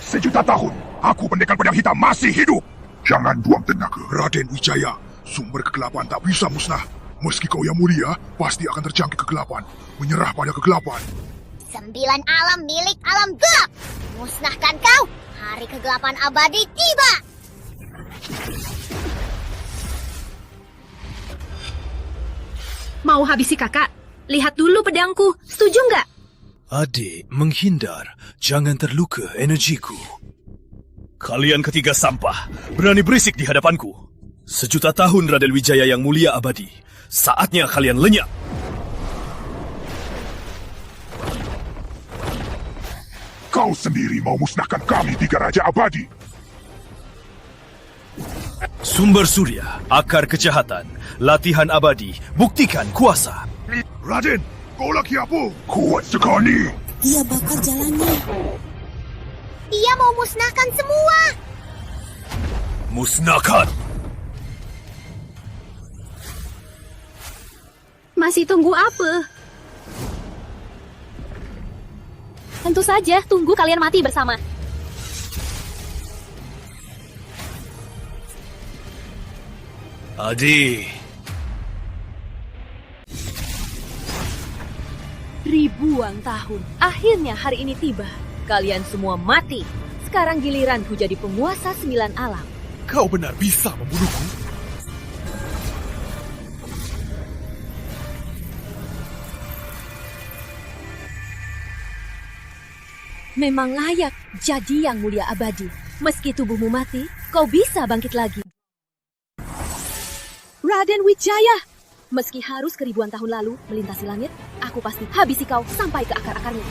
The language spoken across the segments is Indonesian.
Sejuta tahun, aku pendekar pedang hitam masih hidup. Jangan buang tenaga. Raden Wijaya, sumber kegelapan tak bisa musnah. Meski kau yang mulia, pasti akan terjangkit kegelapan. Menyerah pada kegelapan. 9 alam milik alam gelap. Musnahkan kau. Hari kegelapan abadi tiba. Mau habisi kakak? Lihat dulu pedangku. Setuju nggak? Adik, menghindar. Jangan terluka energiku. Kalian ketiga sampah. Berani berisik di hadapanku. Sejuta tahun Raden Wijaya yang mulia abadi. Saatnya kalian lenyap. Kau sendiri mau musnahkan kami 3 raja abadi. Sumber surya, akar kejahatan, latihan abadi, buktikan kuasa. Raden, kau laki apa? Kuat sekali. Dia bakal jalannya. Dia mau musnahkan semua. Musnahkan! Masih tunggu apa? Tentu saja, tunggu kalian mati bersama. Adi. Ribuan tahun, akhirnya hari ini tiba. Kalian semua mati. Sekarang giliranku jadi penguasa 9 alam. Kau benar bisa membunuhku? Memang layak jadi yang mulia abadi. Meski tubuhmu mati, kau bisa bangkit lagi. Raden Wijaya, meski harus keribuan tahun lalu melintasi langit, aku pasti habisi kau sampai ke akar-akarnya.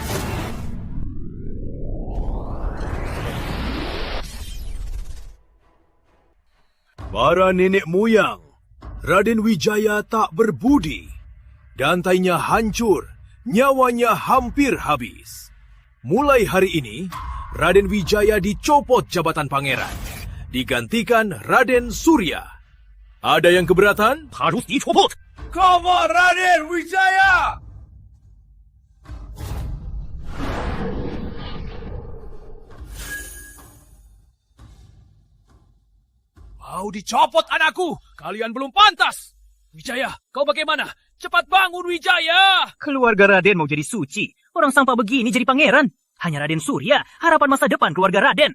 Para nenek moyang, Raden Wijaya tak berbudi. Dantainya hancur, nyawanya hampir habis. Mulai hari ini, Raden Wijaya dicopot jabatan pangeran. Digantikan Raden Surya. Ada yang keberatan? Harus dicopot. Come on, Raden Wijaya! Mau dicopot anakku? Kalian belum pantas. Wijaya, kau bagaimana? Cepat bangun, Wijaya! Keluarga Raden mau jadi suci. Orang sampah begini jadi pangeran. Hanya Raden Surya, harapan masa depan keluarga Raden.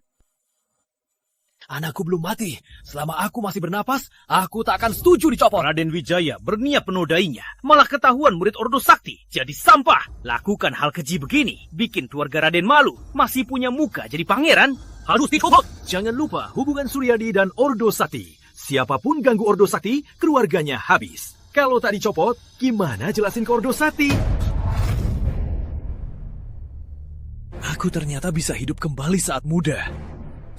Anakku belum mati. Selama aku masih bernapas, aku tak akan setuju dicopot. Raden Wijaya berniat menodainya. Malah ketahuan murid Ordo Sakti jadi sampah. Lakukan hal keji begini, bikin keluarga Raden malu. Masih punya muka jadi pangeran, harus dicopot. Jangan lupa hubungan Suryadi dan Ordo Sakti. Siapapun ganggu Ordo Sakti, keluarganya habis. Kalau tak dicopot, gimana jelasin ke Ordo Sakti? Aku ternyata bisa hidup kembali saat muda.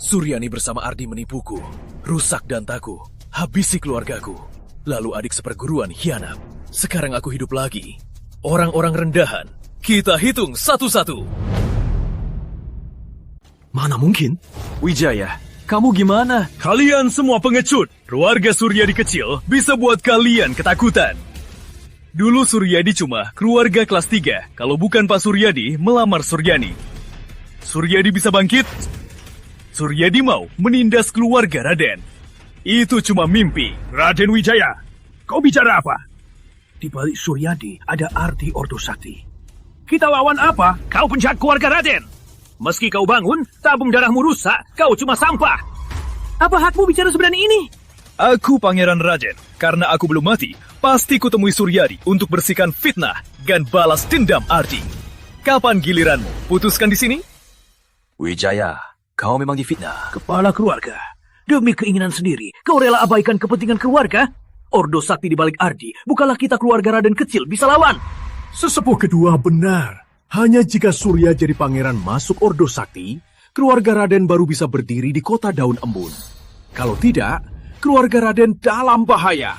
Suryani bersama Ardi menipuku, rusak dantaku, habisi keluargaku. Lalu adik seperguruan hianat. Sekarang aku hidup lagi. Orang-orang rendahan, kita hitung satu-satu. Mana mungkin? Wijaya, kamu gimana? Kalian semua pengecut. Keluarga Suryadi kecil bisa buat kalian ketakutan. Dulu Suryadi cuma keluarga kelas 3. Kalau bukan Pak Suryadi melamar Suryani. Suryadi bisa bangkit. Suryadi mau menindas keluarga Raden. Itu cuma mimpi. Raden Wijaya, kau bicara apa? Di balik Suryadi ada Ardi Ordo Sakti. Kita lawan apa? Kau penjahat keluarga Raden. Meski kau bangun, tabung darahmu rusak, kau cuma sampah. Apa hakmu bicara seberani ini? Aku Pangeran Raden. Karena aku belum mati, pasti kutemui Suryadi untuk bersihkan fitnah dan balas dendam Ardi. Kapan giliranmu? Putuskan di sini? Wijaya, kau memang difitnah. Kepala keluarga, demi keinginan sendiri, kau rela abaikan kepentingan keluarga? Ordo Sakti di balik Ardi, bukanlah kita keluarga Raden kecil bisa lawan. Sesepuh kedua benar. Hanya jika Surya jadi pangeran masuk Ordo Sakti, keluarga Raden baru bisa berdiri di kota Daun Embun. Kalau tidak, keluarga Raden dalam bahaya.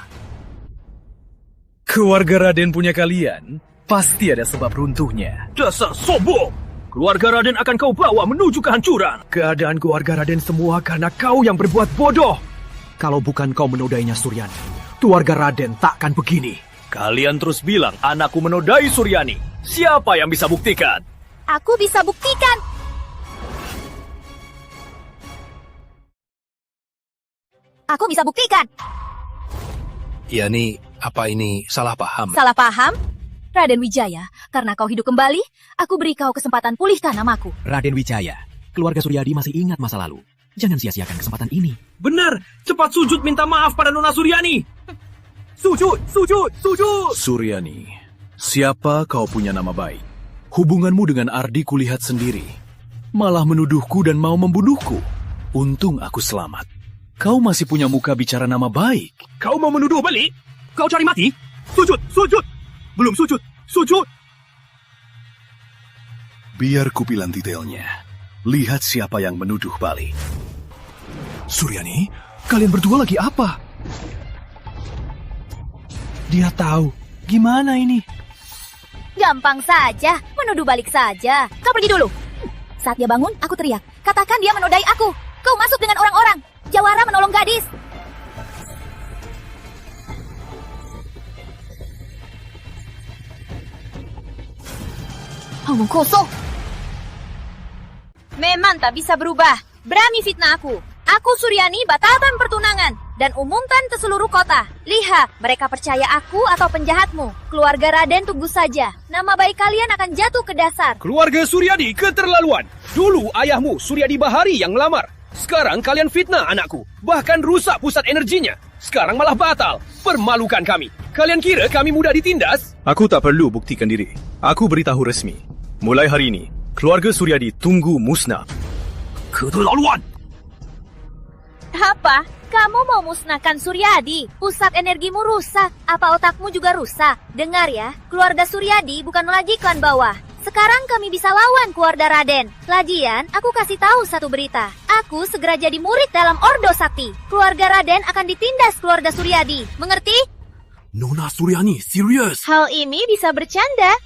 Keluarga Raden punya kalian, pasti ada sebab runtuhnya. Dasar sombong! Keluarga Raden akan kau bawa menuju kehancuran. Keadaan keluarga Raden semua karena kau yang berbuat bodoh. Kalau bukan kau menodainya Suryani, keluarga Raden takkan begini. Kalian terus bilang anakku menodai Suryani. Siapa yang bisa buktikan? Aku bisa buktikan. Aku bisa buktikan. Yani, apa ini salah paham? Salah paham? Raden Wijaya, karena kau hidup kembali, aku beri kau kesempatan pulihkan namaku. Raden Wijaya, keluarga Suryadi masih ingat masa lalu. Jangan sia-siakan kesempatan ini. Benar, cepat sujud minta maaf pada Nona Suryani. Sujud, sujud, sujud. Suryani, siapa kau punya nama baik? Hubunganmu dengan Ardi kulihat sendiri. Malah menuduhku dan mau membunuhku. Untung aku selamat. Kau masih punya muka bicara nama baik. Kau mau menuduh balik? Kau cari mati? Sujud, sujud. Belum sujud, sujud. Biar kubilang detailnya. Lihat siapa yang menuduh balik. Suryani, kalian berdua lagi apa? Dia tahu. Gimana ini? Gampang saja, menuduh balik saja. Kau pergi dulu. Saat dia bangun, aku teriak. Katakan dia menodai aku. Kau masuk dengan orang-orang. Jawara menolong gadis. Omong kosong. Memang tak bisa berubah. Berani fitnah aku. Aku Suryani batalkan pertunangan dan umumkan ke seluruh kota. Lihat, mereka percaya aku atau penjahatmu. Keluarga Raden tunggu saja. Nama baik kalian akan jatuh ke dasar. Keluarga Suryadi keterlaluan. Dulu ayahmu Suryadi Bahari yang melamar. Sekarang kalian fitnah anakku. Bahkan rusak pusat energinya. Sekarang malah batal. Permalukan kami. Kalian kira kami mudah ditindas? Aku tak perlu buktikan diri. Aku beritahu resmi. Mulai hari ini, keluarga Suryadi tunggu musnah. Keterlaluan. Apa? Kamu mau musnahkan Suryadi? Pusat energimu rusak. Apa otakmu juga rusak? Dengar ya, keluarga Suryadi bukan lagi klan bawah. Sekarang kami bisa lawan keluarga Raden. Lagian, aku kasih tahu satu berita. Aku segera jadi murid dalam Ordo Sakti. Keluarga Raden akan ditindas keluarga Suryadi. Mengerti? Nona Suryani, serius? Hal ini bisa bercanda.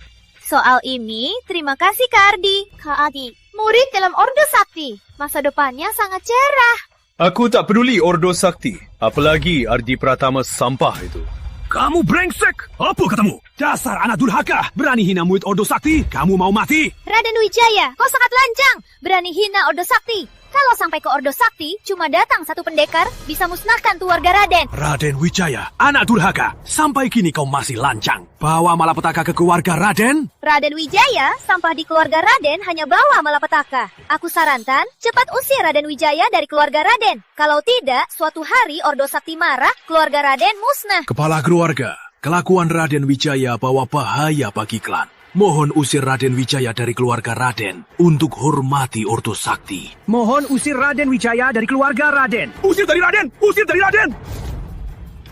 Soal ini, terima kasih Kak Ardi. Kak Ardi, murid dalam Ordo Sakti. Masa depannya sangat cerah. Aku tak peduli Ordo Sakti. Apalagi Ardi Pratama sampah itu. Kamu brengsek. Apa katamu? Dasar anak durhaka. Berani hina murid Ordo Sakti. Kamu mau mati? Raden Wijaya, kau sangat lancang. Berani hina Ordo Sakti. Kalau sampai ke Ordo Sakti, cuma datang satu pendekar, bisa musnahkan keluarga Raden. Raden Wijaya, anak durhaka. Sampai kini kau masih lancang. Bawa malapetaka ke keluarga Raden. Raden Wijaya, sampah di keluarga Raden hanya bawa malapetaka. Aku sarankan, cepat usir Raden Wijaya dari keluarga Raden. Kalau tidak, suatu hari Ordo Sakti marah, keluarga Raden musnah. Kepala keluarga, kelakuan Raden Wijaya bawa bahaya bagi klan. Mohon usir Raden Wijaya dari keluarga Raden untuk hormati Ordo Sakti. Mohon usir Raden Wijaya dari keluarga Raden. Usir dari Raden! Usir dari Raden!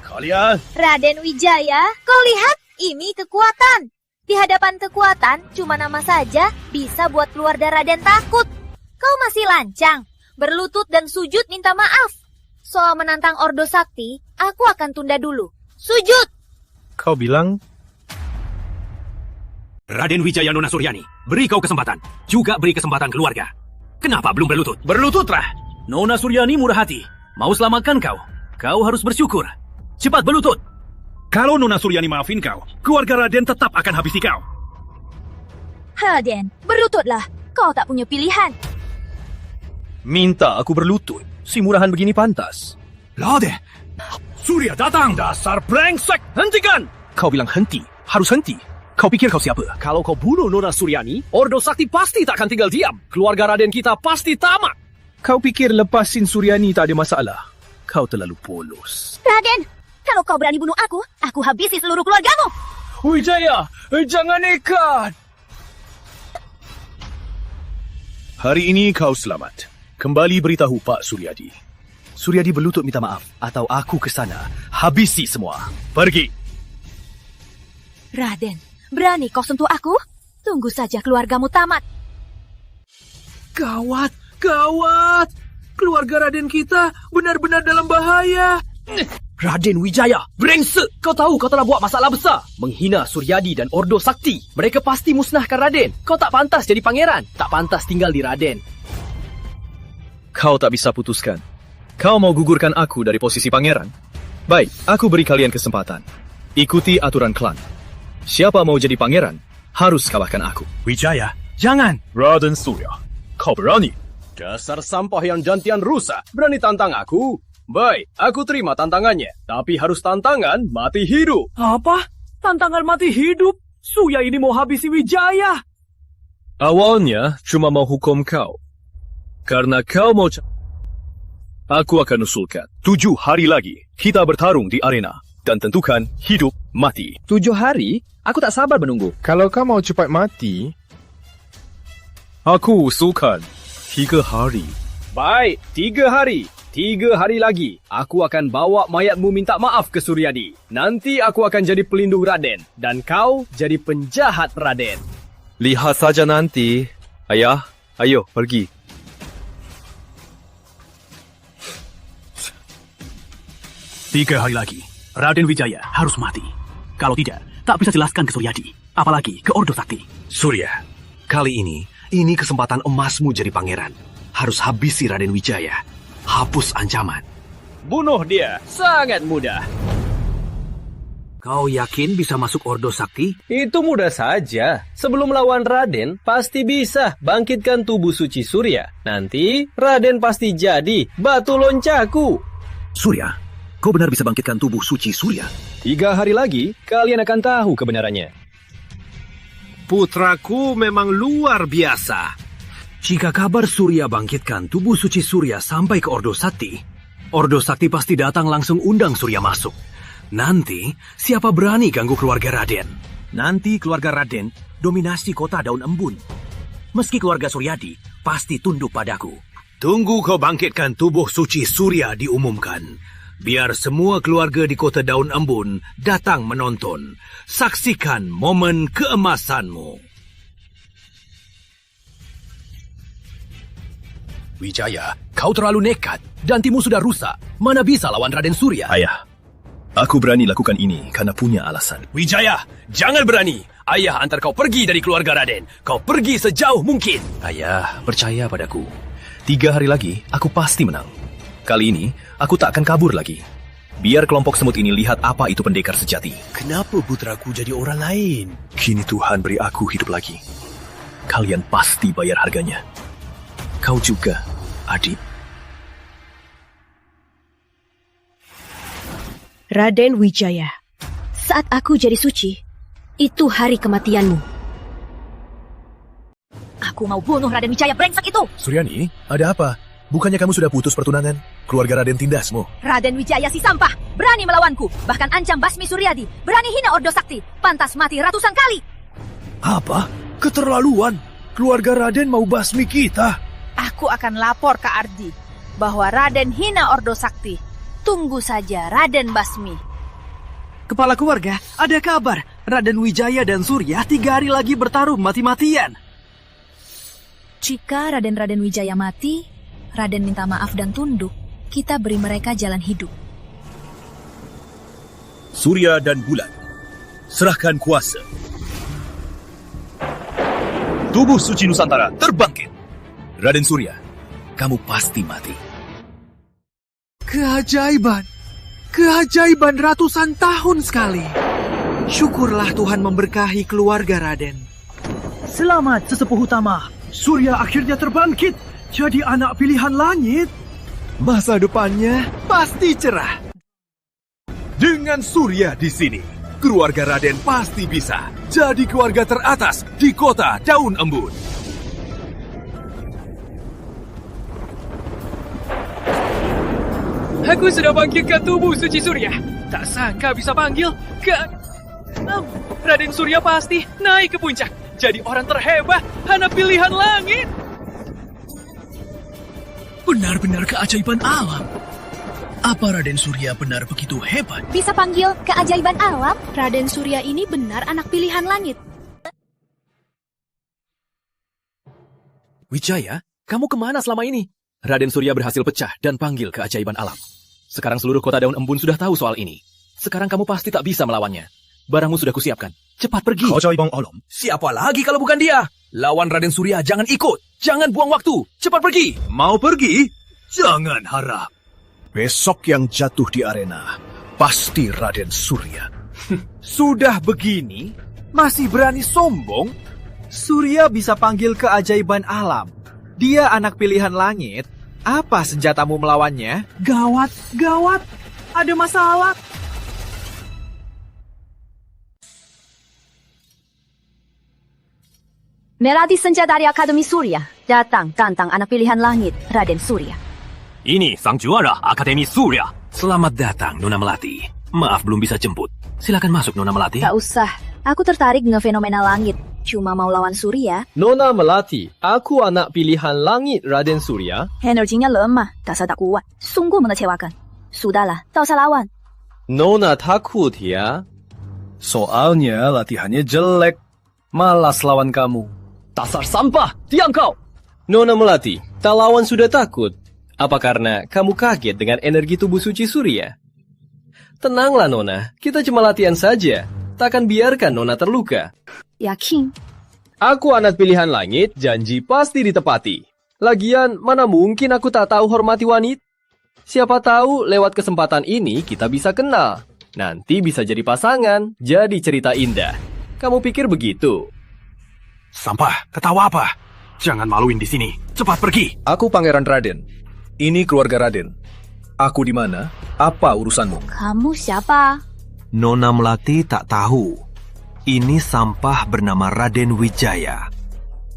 Kalian! Raden Wijaya, kau lihat, ini kekuatan. Di hadapan kekuatan, cuma nama saja bisa buat keluarga Raden takut. Kau masih lancang, berlutut dan sujud minta maaf. Soal menantang Ordo Sakti, aku akan tunda dulu. Sujud! Kau bilang... Raden Wijaya Nona Suryani, beri kau kesempatan. Juga beri kesempatan keluarga. Kenapa belum berlutut? Berlututlah. Nona Suryani murah hati. Mau selamatkan kau. Kau harus bersyukur. Cepat berlutut. Kalau Nona Suryani maafin kau, keluarga Raden tetap akan habisi kau. Raden, berlututlah. Kau tak punya pilihan. Minta aku berlutut. Si murahan begini pantas. Raden, Surya datang. Dasar brengsek. Hentikan. Kau bilang henti. Harus henti. Kau pikir kau siapa? Kalau kau bunuh Nona Suryani, Ordo Sakti pasti tak akan tinggal diam. Keluarga Raden kita pasti tamak. Kau pikir lepasin Suryani tak ada masalah? Kau terlalu polos. Raden, kalau kau berani bunuh aku habisi seluruh keluargamu. Wijaya, jangan nekat. Hari ini kau selamat. Kembali beritahu Pak Suryadi. Suryadi berlutut minta maaf atau aku ke sana. Habisi semua. Pergi. Raden, berani kau sentuh aku? Tunggu saja keluargamu tamat. Gawat, gawat. Keluarga Raden kita benar-benar dalam bahaya. Raden Wijaya, brengsek. Kau tahu kau telah buat masalah besar. Menghina Suryadi dan Ordo Sakti. Mereka pasti musnahkan Raden. Kau tak pantas jadi pangeran. Tak pantas tinggal di Raden. Kau tak bisa putuskan. Kau mau gugurkan aku dari posisi pangeran? Baik, aku beri kalian kesempatan. Ikuti aturan klan. Siapa mau jadi pangeran, harus kalahkan aku. Wijaya, jangan. Raden Surya, kau berani? Dasar sampah yang jantian rusak. Berani tantang aku? Baik, aku terima tantangannya. Tapi harus tantangan mati hidup. Apa? Tantangan mati hidup? Surya ini mau habisi Wijaya. Awalnya cuma mau hukum kau. Karena kau mau... Aku akan usulkan 7 hari lagi kita bertarung di arena dan tentukan hidup mati. 7 hari? Aku tak sabar menunggu. Kalau kau mau cepat mati... Aku usulkan 3 hari. Baik, 3 hari. 3 hari lagi, aku akan bawa mayatmu minta maaf ke Suryadi. Nanti aku akan jadi pelindung Raden. Dan kau jadi penjahat Raden. Lihat saja nanti. Ayah, ayo pergi. Tiga hari lagi, Raden Wijaya harus mati. Kalau tidak, tak bisa jelaskan ke Suryadi. Apalagi ke Ordo Sakti. Surya, kali ini kesempatan emasmu jadi pangeran. Harus habisi Raden Wijaya. Hapus ancaman. Bunuh dia, sangat mudah. Kau yakin bisa masuk Ordo Sakti? Itu mudah saja. Sebelum melawan Raden, pasti bisa bangkitkan tubuh suci Surya. Nanti, Raden pasti jadi batu loncaku. Surya, kau benar bisa bangkitkan tubuh suci Surya? 3 hari lagi, kalian akan tahu kebenarannya. Putraku memang luar biasa. Jika kabar Surya bangkitkan tubuh suci Surya sampai ke Ordo Sakti pasti datang langsung undang Surya masuk. Nanti, siapa berani ganggu keluarga Raden? Nanti keluarga Raden dominasi kota Daun Embun. Meski keluarga Suryadi pasti tunduk padaku. Tunggu kau bangkitkan tubuh suci Surya diumumkan. Biar semua keluarga di kota Daun Embun datang menonton. Saksikan momen keemasanmu. Wijaya, kau terlalu nekat. Dantimu sudah rusak. Mana bisa lawan Raden Surya? Ayah, aku berani lakukan ini karena punya alasan. Wijaya, jangan berani. Ayah antar kau pergi dari keluarga Raden. Kau pergi sejauh mungkin. Ayah, percaya padaku. 3 hari lagi, aku pasti menang. Kali ini, aku tak akan kabur lagi. Biar kelompok semut ini lihat apa itu pendekar sejati. Kenapa putraku jadi orang lain? Kini Tuhan beri aku hidup lagi. Kalian pasti bayar harganya. Kau juga, adik. Raden Wijaya, saat aku jadi suci, itu hari kematianmu. Aku mau bunuh Raden Wijaya brengsek itu. Suryani, ada apa? Bukannya kamu sudah putus pertunangan? Keluarga Raden tindasmu. Raden Wijaya si sampah, berani melawanku, bahkan ancam basmi Suryadi, berani hina Ordo Sakti, pantas mati ratusan kali. Apa? Keterlaluan. Keluarga Raden mau basmi kita. Aku akan lapor ke Ardi bahwa Raden hina Ordo Sakti. Tunggu saja Raden basmi. Kepala keluarga, ada kabar. Raden Wijaya dan Surya 3 hari lagi bertarung mati-matian. Jika Raden Wijaya mati, Raden minta maaf dan tunduk. Kita beri mereka jalan hidup. Surya dan Bulan, serahkan kuasa. Tubuh suci Nusantara terbangkit. Raden Surya, kamu pasti mati. Keajaiban. Keajaiban ratusan tahun sekali. Syukurlah Tuhan memberkahi keluarga Raden. Selamat sesepuh utama. Surya akhirnya terbangkit. Jadi anak pilihan langit. Masa depannya Pasti cerah. dengan Surya di sini. Keluarga Raden pasti bisa jadi keluarga teratas di kota Daun Embun. Aku sudah bangkitkan tubuh suci Surya. Tak sangka bisa panggil ke... Raden Surya pasti naik ke puncak. Jadi orang terhebat, anak pilihan langit. Benar-benar keajaiban alam. Apa Raden Surya benar begitu hebat? Bisa panggil keajaiban alam? Raden Surya ini benar anak pilihan langit. Wijaya, kamu kemana selama ini? Raden Surya berhasil pecah dan panggil keajaiban alam. Sekarang seluruh kota Daun Embun sudah tahu soal ini. Sekarang kamu pasti tak bisa melawannya. Barangmu sudah kusiapkan. Cepat pergi. Keajaiban alam. Siapa lagi kalau bukan dia? Lawan Raden Surya, jangan ikut. Jangan buang waktu. Cepat pergi. Mau pergi? Jangan harap. Besok yang jatuh di arena pasti Raden Surya. Sudah begini, masih berani sombong? Surya bisa panggil keajaiban alam. Dia anak pilihan langit. Apa senjatamu melawannya? Gawat, gawat. Ada masalah. Melati senjata dari Akademi Surya datang tantang anak pilihan langit, Raden Surya. Ini sang juara Akademi Surya. Selamat datang, Nona Melati. Maaf belum bisa jemput. Silakan masuk, Nona Melati. Gak usah, aku tertarik dengan fenomena langit. Cuma mau lawan Surya. Nona Melati, aku anak pilihan langit Raden Surya. Energinya lemah, dasar tak kuat. Sungguh mengecewakan. Sudahlah, tak usah lawan. Nona takut ya? Soalnya latihannya jelek. Malas lawan kamu. Dasar sampah, diam kau! Nona Melati, tak lawan sudah takut. Apa karena kamu kaget dengan energi tubuh suci Surya? Tenanglah Nona, kita cuma latihan saja. Takkan biarkan Nona terluka. Yakin? Aku anak pilihan langit, janji pasti ditepati. Lagian, mana mungkin aku tak tahu hormati wanita? Siapa tahu lewat kesempatan ini kita bisa kenal. Nanti bisa jadi pasangan, jadi cerita indah. Kamu pikir begitu? Sampah, ketawa apa? Jangan maluin di sini. Cepat pergi. Aku Pangeran Raden. Ini keluarga Raden. Aku di mana? Apa urusanmu? Kamu siapa? Nona Melati tak tahu. Ini Sampah bernama Raden Wijaya.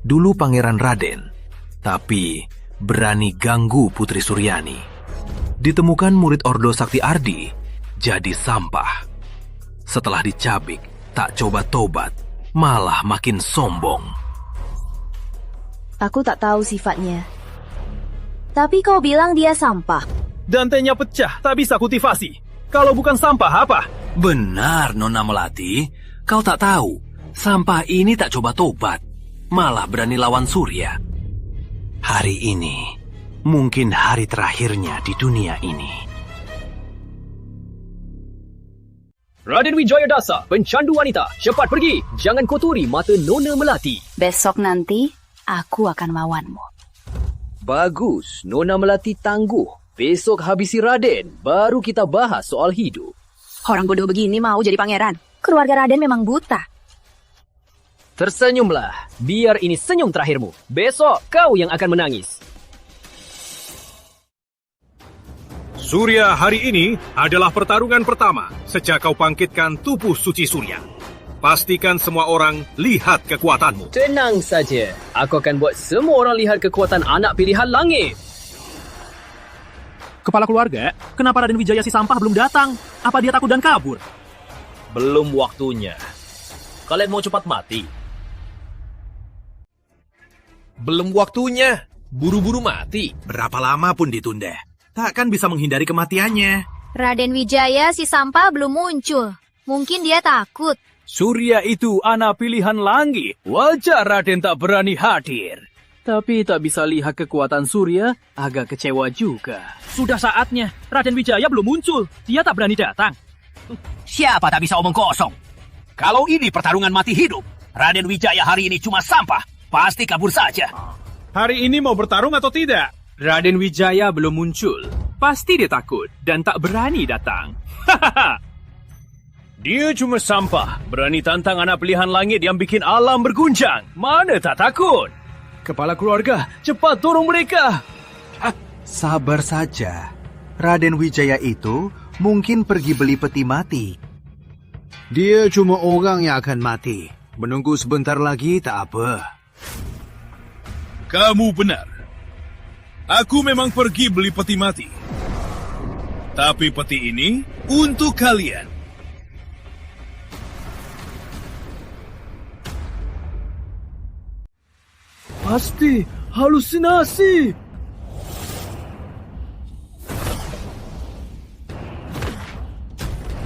Dulu Pangeran Raden, tapi berani ganggu Putri Suryani. Ditemukan murid Ordo Sakti Ardi, jadi Sampah. Setelah dicabik, tak coba tobat, malah makin sombong. Aku tak tahu sifatnya. Tapi kau bilang dia sampah. Dantainya pecah, tak bisa kultivasi. Kalau bukan sampah apa? Benar, Nona Melati. Kau tak tahu, Sampah ini tak coba tobat, malah berani lawan Surya. Hari ini, mungkin hari terakhirnya di dunia ini. Raden Wijaya Dasa, pencandu wanita, cepat pergi. Jangan kotori mata Nona Melati. Besok nanti, aku akan lawanmu. Bagus, Nona Melati tangguh. Besok habisi Raden, baru kita bahas soal hidup. Orang bodoh begini mau jadi pangeran. Keluarga Raden memang buta. Tersenyumlah, biar ini senyum terakhirmu. Besok kau yang akan menangis. Surya hari ini adalah pertarungan pertama sejak kau bangkitkan tubuh suci Surya. Pastikan semua orang lihat kekuatanmu. Tenang saja, aku akan buat semua orang lihat kekuatan anak pilihan langit. Kepala keluarga, kenapa Raden Wijaya si Sampah belum datang? Apa dia takut dan kabur? Belum waktunya. Kalian mau cepat mati? Belum waktunya. Buru-buru mati. Berapa lama pun ditunda, takkan bisa menghindari kematiannya. Raden Wijaya si Sampah belum muncul. Mungkin dia takut. Surya itu anak pilihan langit. Wajar Raden tak berani hadir. Tapi tak bisa lihat kekuatan Surya, agak kecewa juga. Sudah saatnya. Raden Wijaya belum muncul. Dia tak berani datang. Siapa tak bisa omong kosong? Kalau ini pertarungan mati hidup, Raden Wijaya hari ini cuma sampah. Pasti kabur saja. Hari ini mau bertarung atau tidak? Raden Wijaya belum muncul. Pasti dia takut dan tak berani datang. Dia cuma sampah. Berani tantang anak pilihan langit yang bikin alam berguncang. Mana tak takut? Kepala keluarga, cepat dorong mereka. Sabar saja. Raden Wijaya itu mungkin pergi beli peti mati. Dia cuma orang yang akan mati. Menunggu sebentar lagi tak apa. Kamu benar. Aku memang pergi beli peti mati. Tapi peti ini untuk kalian. Pasti halusinasi.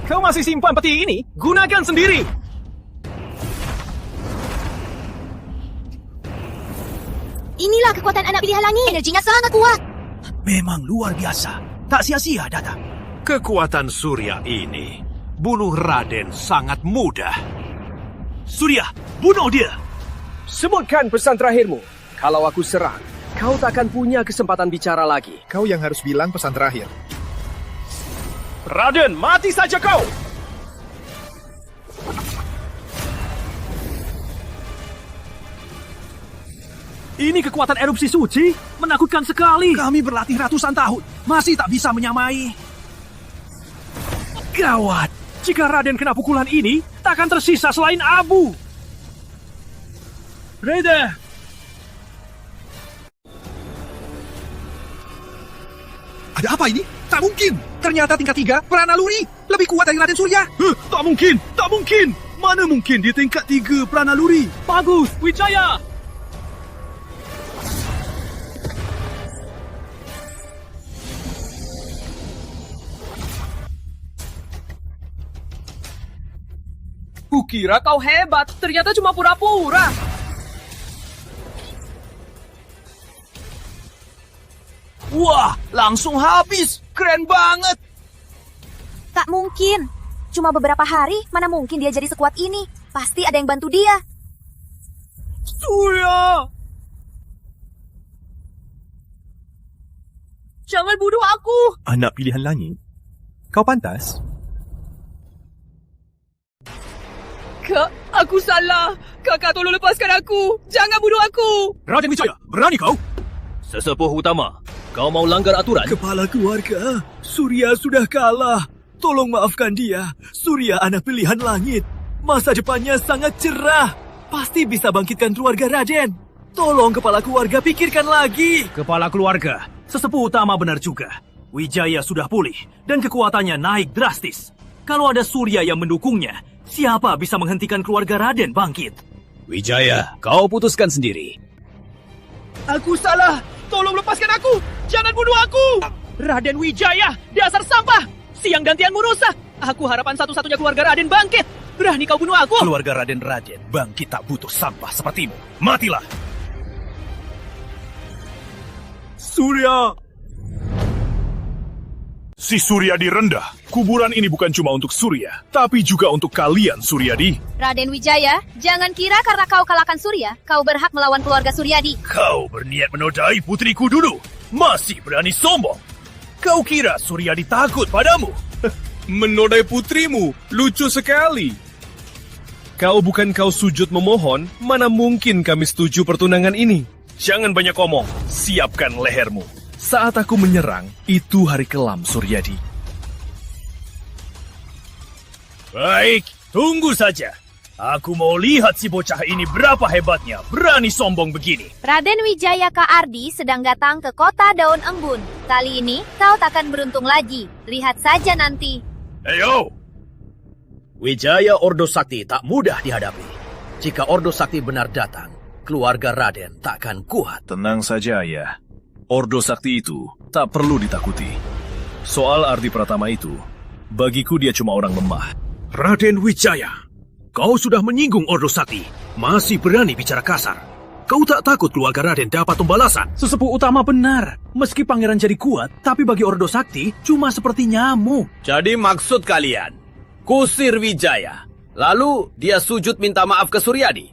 Kau masih simpan peti ini? Gunakan sendiri. Inilah kekuatan anak pilihan langit. Energinya sangat kuat. Memang luar biasa. Tak sia-sia datang. Kekuatan Surya ini, bunuh Raden sangat mudah. Surya, bunuh dia. Sebutkan pesan terakhirmu. Kalau aku serang, kau takkan punya kesempatan bicara lagi. Kau yang harus bilang pesan terakhir. Raden, mati saja kau! Ini kekuatan erupsi suci, menakutkan sekali. Kami berlatih ratusan tahun, masih tak bisa menyamai. Gawat, jika Raden kena pukulan ini, takkan tersisa selain abu. Reda! Ada apa ini? Tak mungkin. Ternyata tingkat 3 Pranaluri lebih kuat dari Raden Surya. Tak mungkin, tak mungkin. Mana mungkin di tingkat 3 Pranaluri? Bagus, Wijaya! Kukira kau hebat, ternyata cuma pura-pura. Wah, langsung habis. Keren banget. Tak mungkin. Cuma beberapa hari, mana mungkin dia jadi sekuat ini. Pasti ada yang bantu dia. Surya! Jangan bunuh aku. Anak pilihan langit, kau pantas. Kak, aku salah. Kakak tolong lepaskan aku. Jangan bunuh aku. Raden Wijaya, berani kau? Sesepuh utama, kau mau langgar aturan? Kepala keluarga, Surya sudah kalah. Tolong maafkan dia. Surya anak pilihan langit. Masa depannya sangat cerah. Pasti bisa bangkitkan keluarga Raden. Tolong kepala keluarga pikirkan lagi. Kepala keluarga, sesepuh utama benar juga. Wijaya sudah pulih dan kekuatannya naik drastis. Kalau ada Surya yang mendukungnya, siapa bisa menghentikan keluarga Raden bangkit? Wijaya, kau putuskan sendiri. Aku salah. Tolong lepaskan aku. Jangan bunuh aku. Raden Wijaya, dasar sampah. Siang gantianmu rusak. Aku harapan satu-satunya keluarga Raden bangkit. Berani kau bunuh aku? Keluarga Raden bangkit tak butuh sampah sepertimu. Matilah. Surya! Si Suryadi rendah. Kuburan ini bukan cuma untuk Surya, tapi juga untuk kalian, Suryadi. Raden Wijaya, jangan kira karena kau kalahkan Surya, kau berhak melawan keluarga Suryadi. Kau berniat menodai putriku dulu. Masih berani sombong. Kau kira Suryadi takut padamu? Menodai putrimu, lucu sekali. Kau sujud memohon, mana mungkin kami setuju pertunangan ini. Jangan banyak omong, siapkan lehermu. Saat aku menyerang, itu hari kelam Suryadi. Baik, tunggu saja. Aku mau lihat si bocah ini berapa hebatnya, berani sombong begini. Raden Wijaya Ka Ardi sedang datang ke kota Daun Embun. Kali ini kau takkan beruntung lagi. Lihat saja nanti. Ayo! Wijaya Ordo Sakti tak mudah dihadapi. Jika Ordo Sakti benar datang, keluarga Raden takkan kuat. Tenang saja, Ayah. Ordo Sakti itu tak perlu ditakuti. Soal Ardi Pratama itu, bagiku dia cuma orang lemah. Raden Wijaya, kau sudah menyinggung Ordo Sakti. Masih berani bicara kasar. Kau tak takut keluarga Raden dapat pembalasan? Sesepuh utama benar. Meski pangeran jadi kuat, tapi bagi Ordo Sakti cuma seperti nyamuk. Jadi maksud kalian, kusir Wijaya, lalu dia sujud minta maaf ke Suryadi?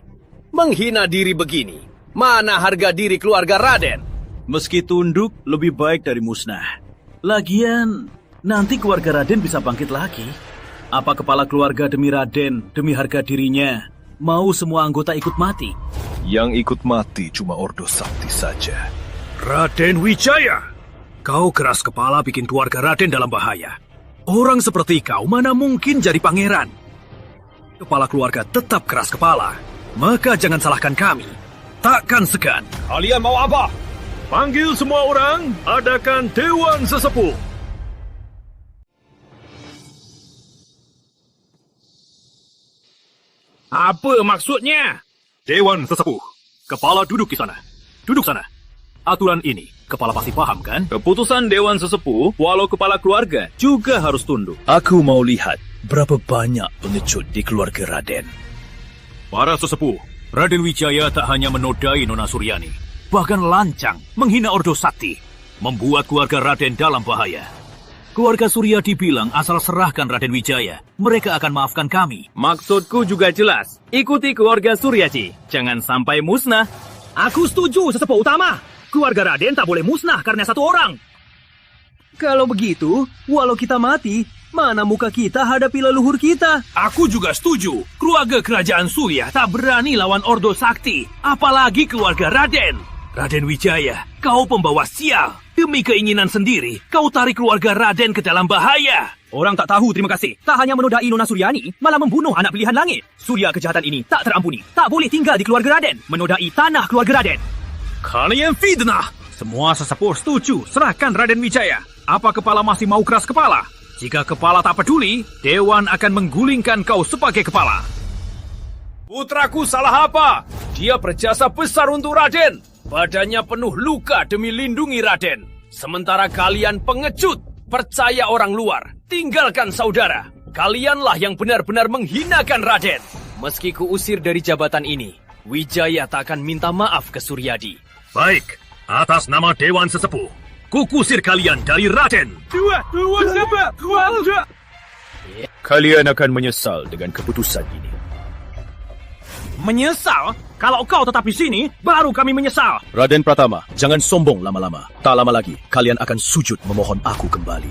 Menghina diri begini, mana harga diri keluarga Raden? Meski tunduk, lebih baik dari musnah. Lagian, nanti keluarga Raden bisa bangkit lagi. Apa kepala keluarga demi Raden, demi harga dirinya, mau semua anggota ikut mati? Yang ikut mati cuma Ordo Sakti saja. Raden Wijaya, kau keras kepala bikin keluarga Raden dalam bahaya. Orang seperti kau mana mungkin jadi pangeran? Kepala keluarga tetap keras kepala. Maka jangan salahkan kami. Takkan segan. Kalian mau apa? Panggil semua orang, adakan Dewan Sesepuh. Apa maksudnya? Dewan Sesepuh, kepala duduk di sana. Duduk sana. Aturan ini, kepala pasti paham kan? Keputusan Dewan Sesepuh, walau kepala keluarga, juga harus tunduk. Aku mau lihat berapa banyak pengecut di keluarga Raden. Para sesepuh, Raden Wijaya tak hanya menodai Nona Suryani, bahkan lancang menghina Ordo Sakti, membuat keluarga Raden dalam bahaya. Keluarga Suryadi bilang asal serahkan Raden Wijaya, mereka akan maafkan kami. Maksudku juga jelas, ikuti keluarga Suryadi, jangan sampai musnah. Aku setuju, sesepuh utama. Keluarga Raden tak boleh musnah karena satu orang. Kalau begitu, walau kita mati, mana muka kita hadapi leluhur kita? Aku juga setuju. Keluarga kerajaan Surya tak berani lawan Ordo Sakti, apalagi keluarga Raden. Raden Wijaya, kau pembawa sial. Demi keinginan sendiri, kau tarik keluarga Raden ke dalam bahaya. Orang tak tahu terima kasih. Tak hanya menodai Nona Suryani, malah membunuh anak pilihan langit. Surya kejahatan ini tak terampuni. Tak boleh tinggal di keluarga Raden. Menodai tanah keluarga Raden. Kalian fitnah. Semua sesepuh setuju, serahkan Raden Wijaya. Apa kepala masih mau keras kepala? Jika kepala tak peduli, Dewan akan menggulingkan kau sebagai kepala. Putraku salah apa? Dia berjasa besar untuk Raden. Badannya penuh luka demi lindungi Raden. Sementara kalian pengecut, percaya orang luar, tinggalkan saudara. Kalianlah yang benar-benar menghinakan Raden. Meski kuusir dari jabatan ini, Wijaya tak akan minta maaf ke Suryadi. Baik, atas nama Dewan Sesepuh, kukusir kalian dari Raden. Kalian akan menyesal dengan keputusan ini. Menyesal? Kalau kau tetap di sini, baru kami menyesal. Raden Pratama, jangan sombong lama-lama. Tak lama lagi, kalian akan sujud memohon aku kembali.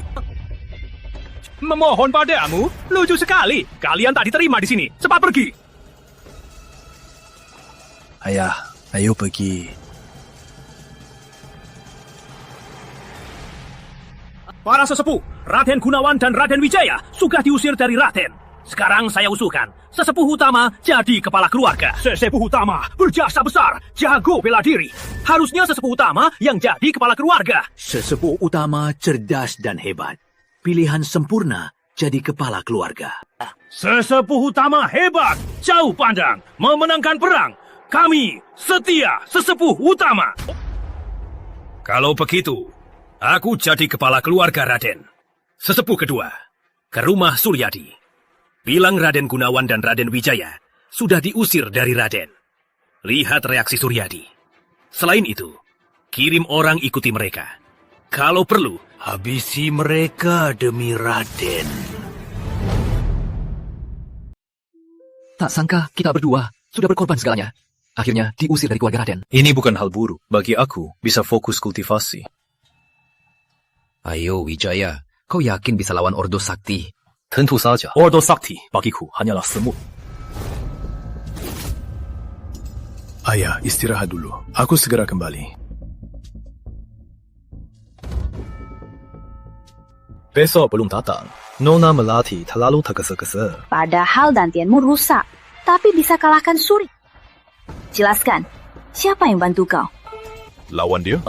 Memohon padamu? Lucu sekali. Kalian tak diterima di sini. Cepat pergi. Ayah, ayo pergi. Para sesepuh, Raden Gunawan dan Raden Wijaya sudah diusir dari Raden. Sekarang saya usulkan, sesepuh utama jadi kepala keluarga. Sesepuh utama berjasa besar, jago bela diri. Harusnya sesepuh utama yang jadi kepala keluarga. Sesepuh utama cerdas dan hebat. Pilihan sempurna jadi kepala keluarga. Sesepuh utama hebat, jauh pandang, memenangkan perang. Kami setia sesepuh utama. Kalau begitu, aku jadi kepala keluarga Raden. Sesepuh kedua, ke rumah Suryadi. Bilang Raden Gunawan dan Raden Wijaya sudah diusir dari Raden. Lihat reaksi Suryadi. Selain itu, kirim orang ikuti mereka. Kalau perlu, habisi mereka demi Raden. Tak sangka kita berdua sudah berkorban segalanya. Akhirnya diusir dari keluarga Raden. Ini bukan hal buruk. Bagi aku, bisa fokus kultivasi. Ayo Wijaya, kau yakin bisa lawan Ordo Sakti? Tentu saja. Ordo Sakti bagiku hanyalah semut. Ayah, istirahat dulu. Aku segera kembali. Besok belum datang. Nona Melati terlalu tergesa-gesa. Padahal dantianmu rusak, tapi bisa kalahkan Suri. Jelaskan, siapa yang bantu kau? Lawan dia?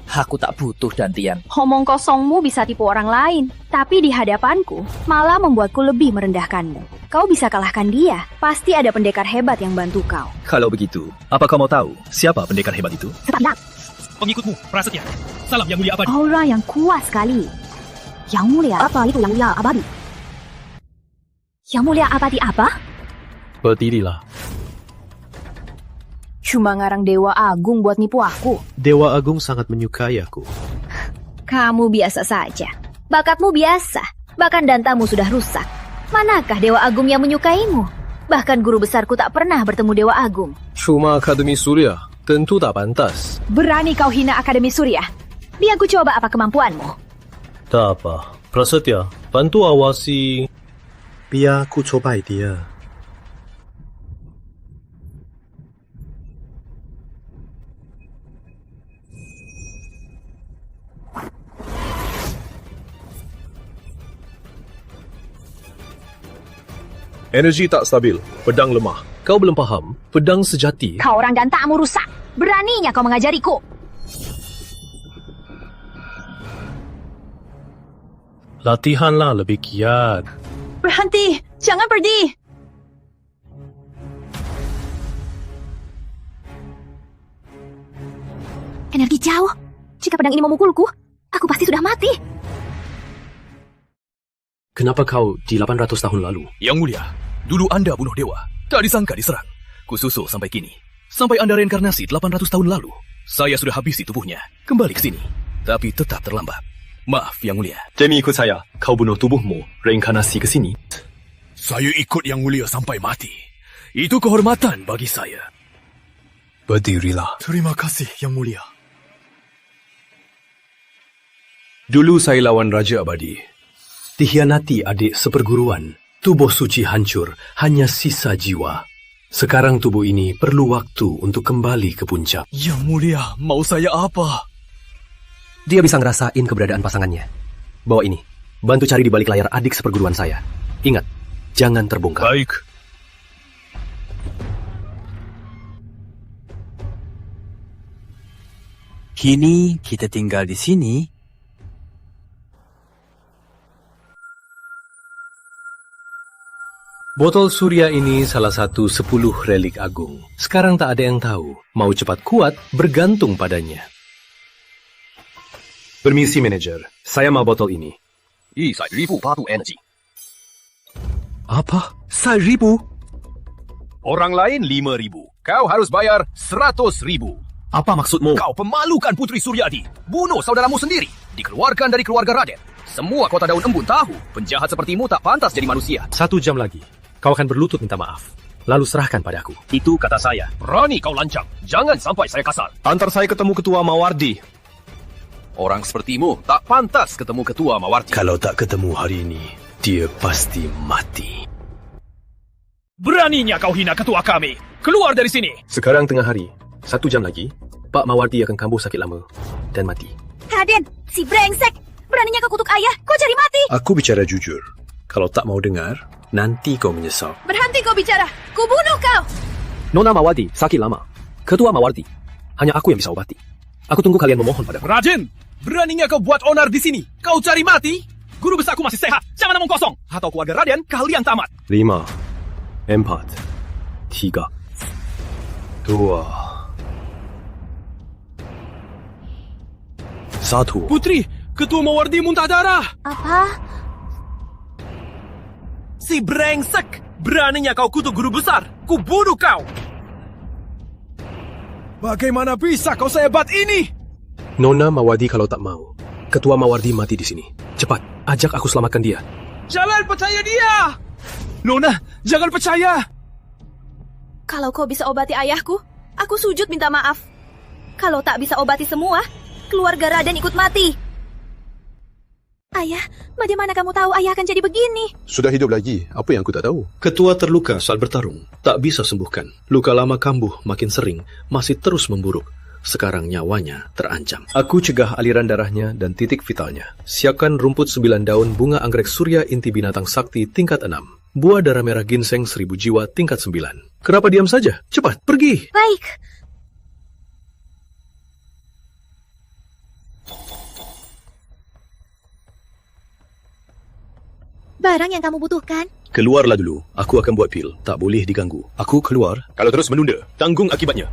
Aku tak butuh dantian. Omong kosongmu bisa tipu orang lain, tapi di hadapanku malah membuatku lebih merendahkanmu. Kau bisa kalahkan dia, pasti ada pendekar hebat yang bantu kau. Kalau begitu, apa kau mau tahu siapa pendekar hebat itu? Cepatlah. Pengikutmu, Prasetya. Salam Yang Mulia Abadi. Aura yang kuat sekali. Yang Mulia apa itu Yang Mulia Abadi? Yang Mulia Abadi apa? Berdirilah. Cuma ngarang Dewa Agung buat nipu aku. Dewa Agung sangat menyukai aku. Kamu biasa saja. Bakatmu biasa. Bahkan dantamu sudah rusak. Manakah Dewa Agung yang menyukaimu? Bahkan guru besarku tak pernah bertemu Dewa Agung. Cuma Akademi Surya, tentu tak pantas. Berani kau hina Akademi Surya? Biar ku coba apa kemampuanmu. Tak apa. Prasetya, bantu awasi. Biar ku cobai dia. Energi tak stabil, pedang lemah. Kau belum paham, pedang sejati. Kau orang dantamu rusak. Beraninya kau mengajariku. Latihanlah lebih giat. Berhenti, jangan pergi. Energi jauh. Jika pedang ini memukulku, aku pasti sudah mati. Kenapa kau di 800 tahun lalu? Yang Mulia, dulu Anda bunuh dewa. Tak disangka diserang. Kususul sampai kini. Sampai Anda reinkarnasi 800 tahun lalu. Saya sudah habisi tubuhnya. Kembali ke sini. Tapi tetap terlambat. Maaf, Yang Mulia. Demi ikut saya, kau bunuh tubuhmu, reinkarnasi ke sini. Saya ikut Yang Mulia sampai mati. Itu kehormatan bagi saya. Berdirilah. Terima kasih, Yang Mulia. Dulu saya lawan Raja Abadi. Dikhianati adik seperguruan. Tubuh suci hancur, hanya sisa jiwa. Sekarang tubuh ini perlu waktu untuk kembali ke puncak. Yang mulia, mau saya apa? Dia bisa ngerasain keberadaan pasangannya. Bawa ini, bantu cari di balik layar adik seperguruan saya. Ingat, jangan terbongkar. Baik. Kini kita tinggal di sini. Botol surya ini salah satu 10 relik agung. Sekarang tak ada yang tahu. Mau cepat kuat bergantung padanya. Permisi, manajer. Saya mau botol ini. 100,000 batu energi. Apa? 1,000? Orang lain 5,000. Kau harus bayar 100,000. Apa maksudmu? Kau pemalukan Putri Suryadi. Bunuh saudaramu sendiri. Dikeluarkan dari keluarga Raden. Semua kota daun embun tahu. Penjahat sepertimu tak pantas jadi manusia. 1 jam lagi. Kau akan berlutut minta maaf. Lalu serahkan padaku. Itu kata saya. Berani kau lancang. Jangan sampai saya kasar. Antar saya ketemu Ketua Mawardi. Orang sepertimu tak pantas ketemu Ketua Mawardi. Kalau tak ketemu hari ini, dia pasti mati. Beraninya kau hina ketua kami. Keluar dari sini. Sekarang tengah hari. 1 jam lagi, Pak Mawardi akan kambuh sakit lama dan mati. Raden, si brengsek. Beraninya kau kutuk ayah, kau cari mati. Aku bicara jujur. Kalau tak mau dengar, nanti kau menyesal. Berhenti kau bicara, ku bunuh kau. Nona Mawardi sakit lama. Ketua Mawardi, hanya aku yang bisa obati. Aku tunggu kalian memohon padaku. Raden, beraninya kau buat onar di sini. Kau cari mati? Guru besarku masih sehat, jangan omong kosong. Atau keluarga Raden, kalian tamat. 5, 4, 3, 2, 1. Putri, Ketua Mawardi muntah darah. Apa? Si brengsek, beraninya kau kutuk guru besar. Ku bunuh kau. Bagaimana bisa kau sehebat ini? Nona Mawardi kalau tak mau. Ketua Mawardi mati di sini. Cepat, ajak aku selamatkan dia. Jangan percaya dia. Nona, jangan percaya. Kalau kau bisa obati ayahku, aku sujud minta maaf. Kalau tak bisa obati semua, keluarga Raden ikut mati. Ayah, bagaimana kamu tahu ayah akan jadi begini? Sudah hidup lagi, apa yang aku tak tahu? Ketua terluka saat bertarung, tak bisa sembuhkan. Luka lama kambuh makin sering, masih terus memburuk. Sekarang nyawanya terancam. Aku cegah aliran darahnya dan titik vitalnya. Siapkan rumput 9 daun bunga anggrek surya inti binatang sakti tingkat 6. Buah darah merah ginseng 1000 jiwa tingkat 9. Kenapa diam saja? Cepat, pergi! Baik. Barang yang kamu butuhkan? Keluarlah dulu. Aku akan buat pil. Tak boleh diganggu. Aku keluar. Kalau terus menunda, tanggung akibatnya.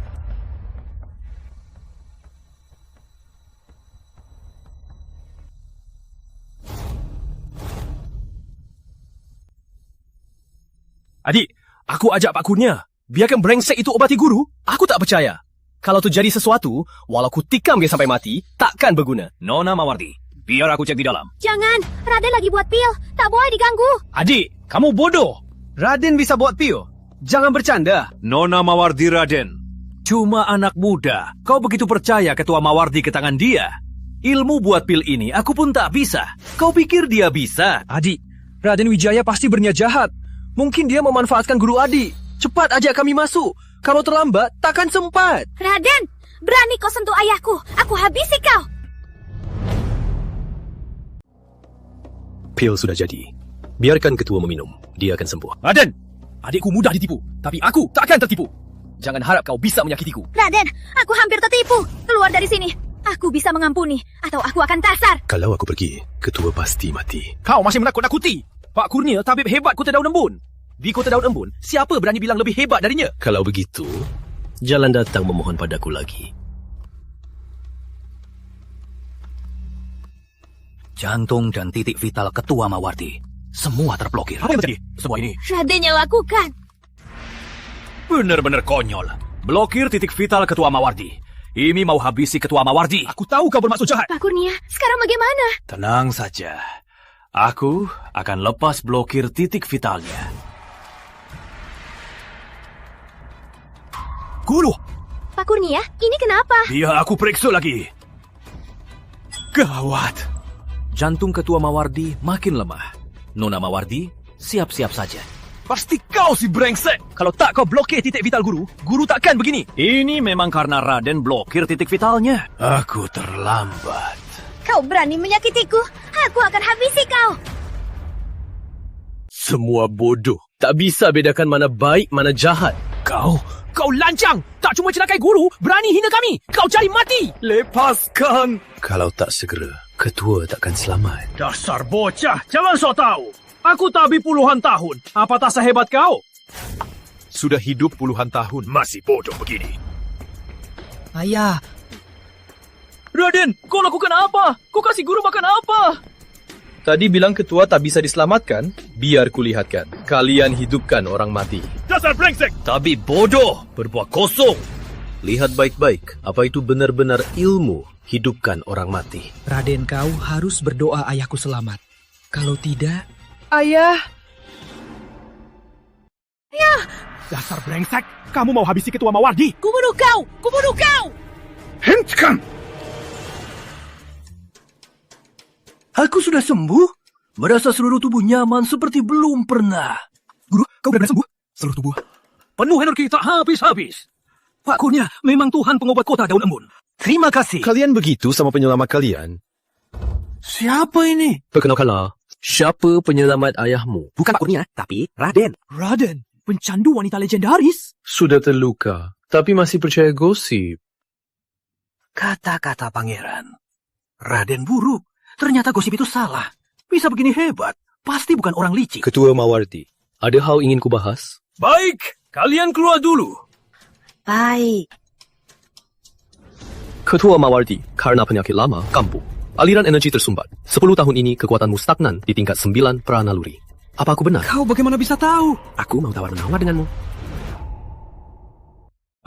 Adik, aku ajak Pak Kurnia. Biarkan brengsek itu obati guru. Aku tak percaya. Kalau terjadi sesuatu, walau ku tikam dia sampai mati, takkan berguna. Nona Mawardi, biar aku cek di dalam. Jangan, Raden lagi buat pil. Tak boleh diganggu. Adik, kamu bodoh. Raden bisa buat pil. Jangan bercanda. Nona Mawardi Raden. Cuma anak muda. Kau begitu percaya Ketua Mawardi ke tangan dia? Ilmu buat pil ini aku pun tak bisa. Kau pikir dia bisa? Adik, Raden Wijaya pasti berniat jahat. Mungkin dia memanfaatkan guru adik. Cepat ajak kami masuk. Kalau terlambat, takkan sempat. Raden, berani kau sentuh ayahku. Aku habisi kau. Pil sudah jadi. Biarkan ketua meminum. Dia akan sembuh. Raden, adikku mudah ditipu. Tapi aku takkan tertipu. Jangan harap kau bisa menyakitiku. Raden, aku hampir tertipu. Keluar dari sini. Aku bisa mengampuni. Atau aku akan kasar. Kalau aku pergi, ketua pasti mati. Kau masih menakut-nakuti. Pak Kurnia tabib hebat Kota Daun Embun. Di Kota Daun Embun, siapa berani bilang lebih hebat darinya? Kalau begitu, jangan datang memohon padaku lagi. Jantung dan titik vital Ketua Mawardi. Semua terblokir. Apa yang terjadi? Semua ini. Raden yang lakukan. Benar-benar konyol. Blokir titik vital Ketua Mawardi. Ini mau habisi Ketua Mawardi. Aku tahu kau bermaksud jahat. Pak Kurnia, sekarang bagaimana? Tenang saja. Aku akan lepas blokir titik vitalnya. Guru! Pak Kurnia, ini kenapa? Biar aku periksa lagi. Gawat. Jantung Ketua Mawardi makin lemah. Nona Mawardi, siap-siap saja. Pasti kau si brengsek. Kalau tak kau blokir titik vital guru, guru takkan begini. Ini memang karena Raden blokir titik vitalnya. Aku terlambat. Kau berani menyakitiku? Aku akan habisi kau. Semua bodoh. Tak bisa bedakan mana baik, mana jahat. Kau lancang. Tak cuma celakai guru, berani hina kami. Kau cari mati. Lepaskan. Kalau tak segera, ketua takkan selamat. Dasar bocah, jangan sok tahu. Aku tabi puluhan tahun. Apa tak sehebat kau? Sudah hidup puluhan tahun. Masih bodoh begini. Ayah. Raden, kau lakukan apa? Kau kasih guru makan apa? Tadi bilang ketua tak bisa diselamatkan, biar kulihatkan. Kalian hidupkan orang mati. Dasar brengsek! Tapi bodoh, berbuah kosong. Lihat baik-baik, apa itu benar-benar ilmu hidupkan orang mati. Raden, kau harus berdoa ayahku selamat. Kalau tidak... Ayah! Ya! Dasar brengsek! Kamu mau habisi ketua Mawardi? Kubunuh kau! Kubunuh kau! Hentikan! Aku sudah sembuh. Merasa seluruh tubuh nyaman seperti belum pernah. Guru, kau benar-benar sembuh? Seluruh tubuh penuh energi tak habis-habis. Pakunya memang Tuhan pengobat kota Daun Embun. Terima kasih. Kalian begitu sama penyelamat kalian? Siapa ini? Perkenalkanlah, siapa penyelamat ayahmu? Bukan Pak Kurnia, tapi Raden. Raden, pencandu wanita legendaris. Sudah terluka, tapi masih percaya gosip. Kata-kata pangeran. Raden buruk. Ternyata gosip itu salah. Bisa begini hebat. Pasti bukan orang licik. Ketua Mawardi, ada hal ingin kubahas? Baik, kalian keluar dulu. Baik. Ketua Mawardi, karena penyakit lama, kambuh. Aliran energi tersumbat. 10 tahun ini kekuatanmu stagnan di tingkat 9 pranaluri. Apa aku benar? Kau bagaimana bisa tahu? Aku mau tawar-menawar denganmu.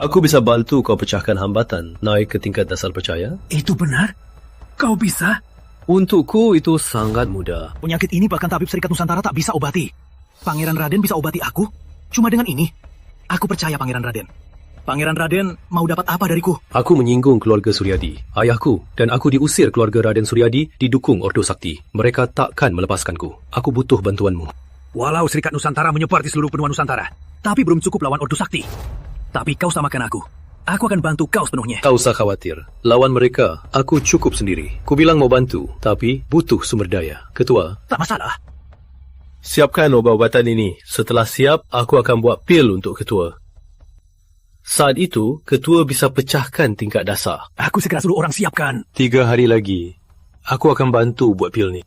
Aku bisa bantu kau pecahkan hambatan naik ke tingkat dasar percaya. Itu benar? Kau bisa? Untukku itu sangat mudah. Penyakit ini bahkan tabib Serikat Nusantara tak bisa obati. Pangeran Raden bisa obati aku? Cuma dengan ini? Aku percaya Pangeran Raden. Pangeran Raden mau dapat apa dariku? Aku menyinggung keluarga Suryadi. Ayahku dan aku diusir keluarga Raden Suryadi didukung Ordo Sakti. Mereka takkan melepaskanku. Aku butuh bantuanmu. Walau Serikat Nusantara menyebar di seluruh benua Nusantara, tapi belum cukup lawan Ordo Sakti. Tapi kau samakan aku. Aku akan bantu kau sepenuhnya. Tak usah khawatir. Lawan mereka, aku cukup sendiri. Ku bilang mau bantu, tapi butuh sumber daya. Ketua. Tak masalah. Siapkan obat-obatan ini. Setelah siap, aku akan buat pil untuk ketua. Saat itu, ketua bisa pecahkan tingkat dasar. Aku segera suruh orang siapkan. 3 hari lagi, aku akan bantu buat pil ni.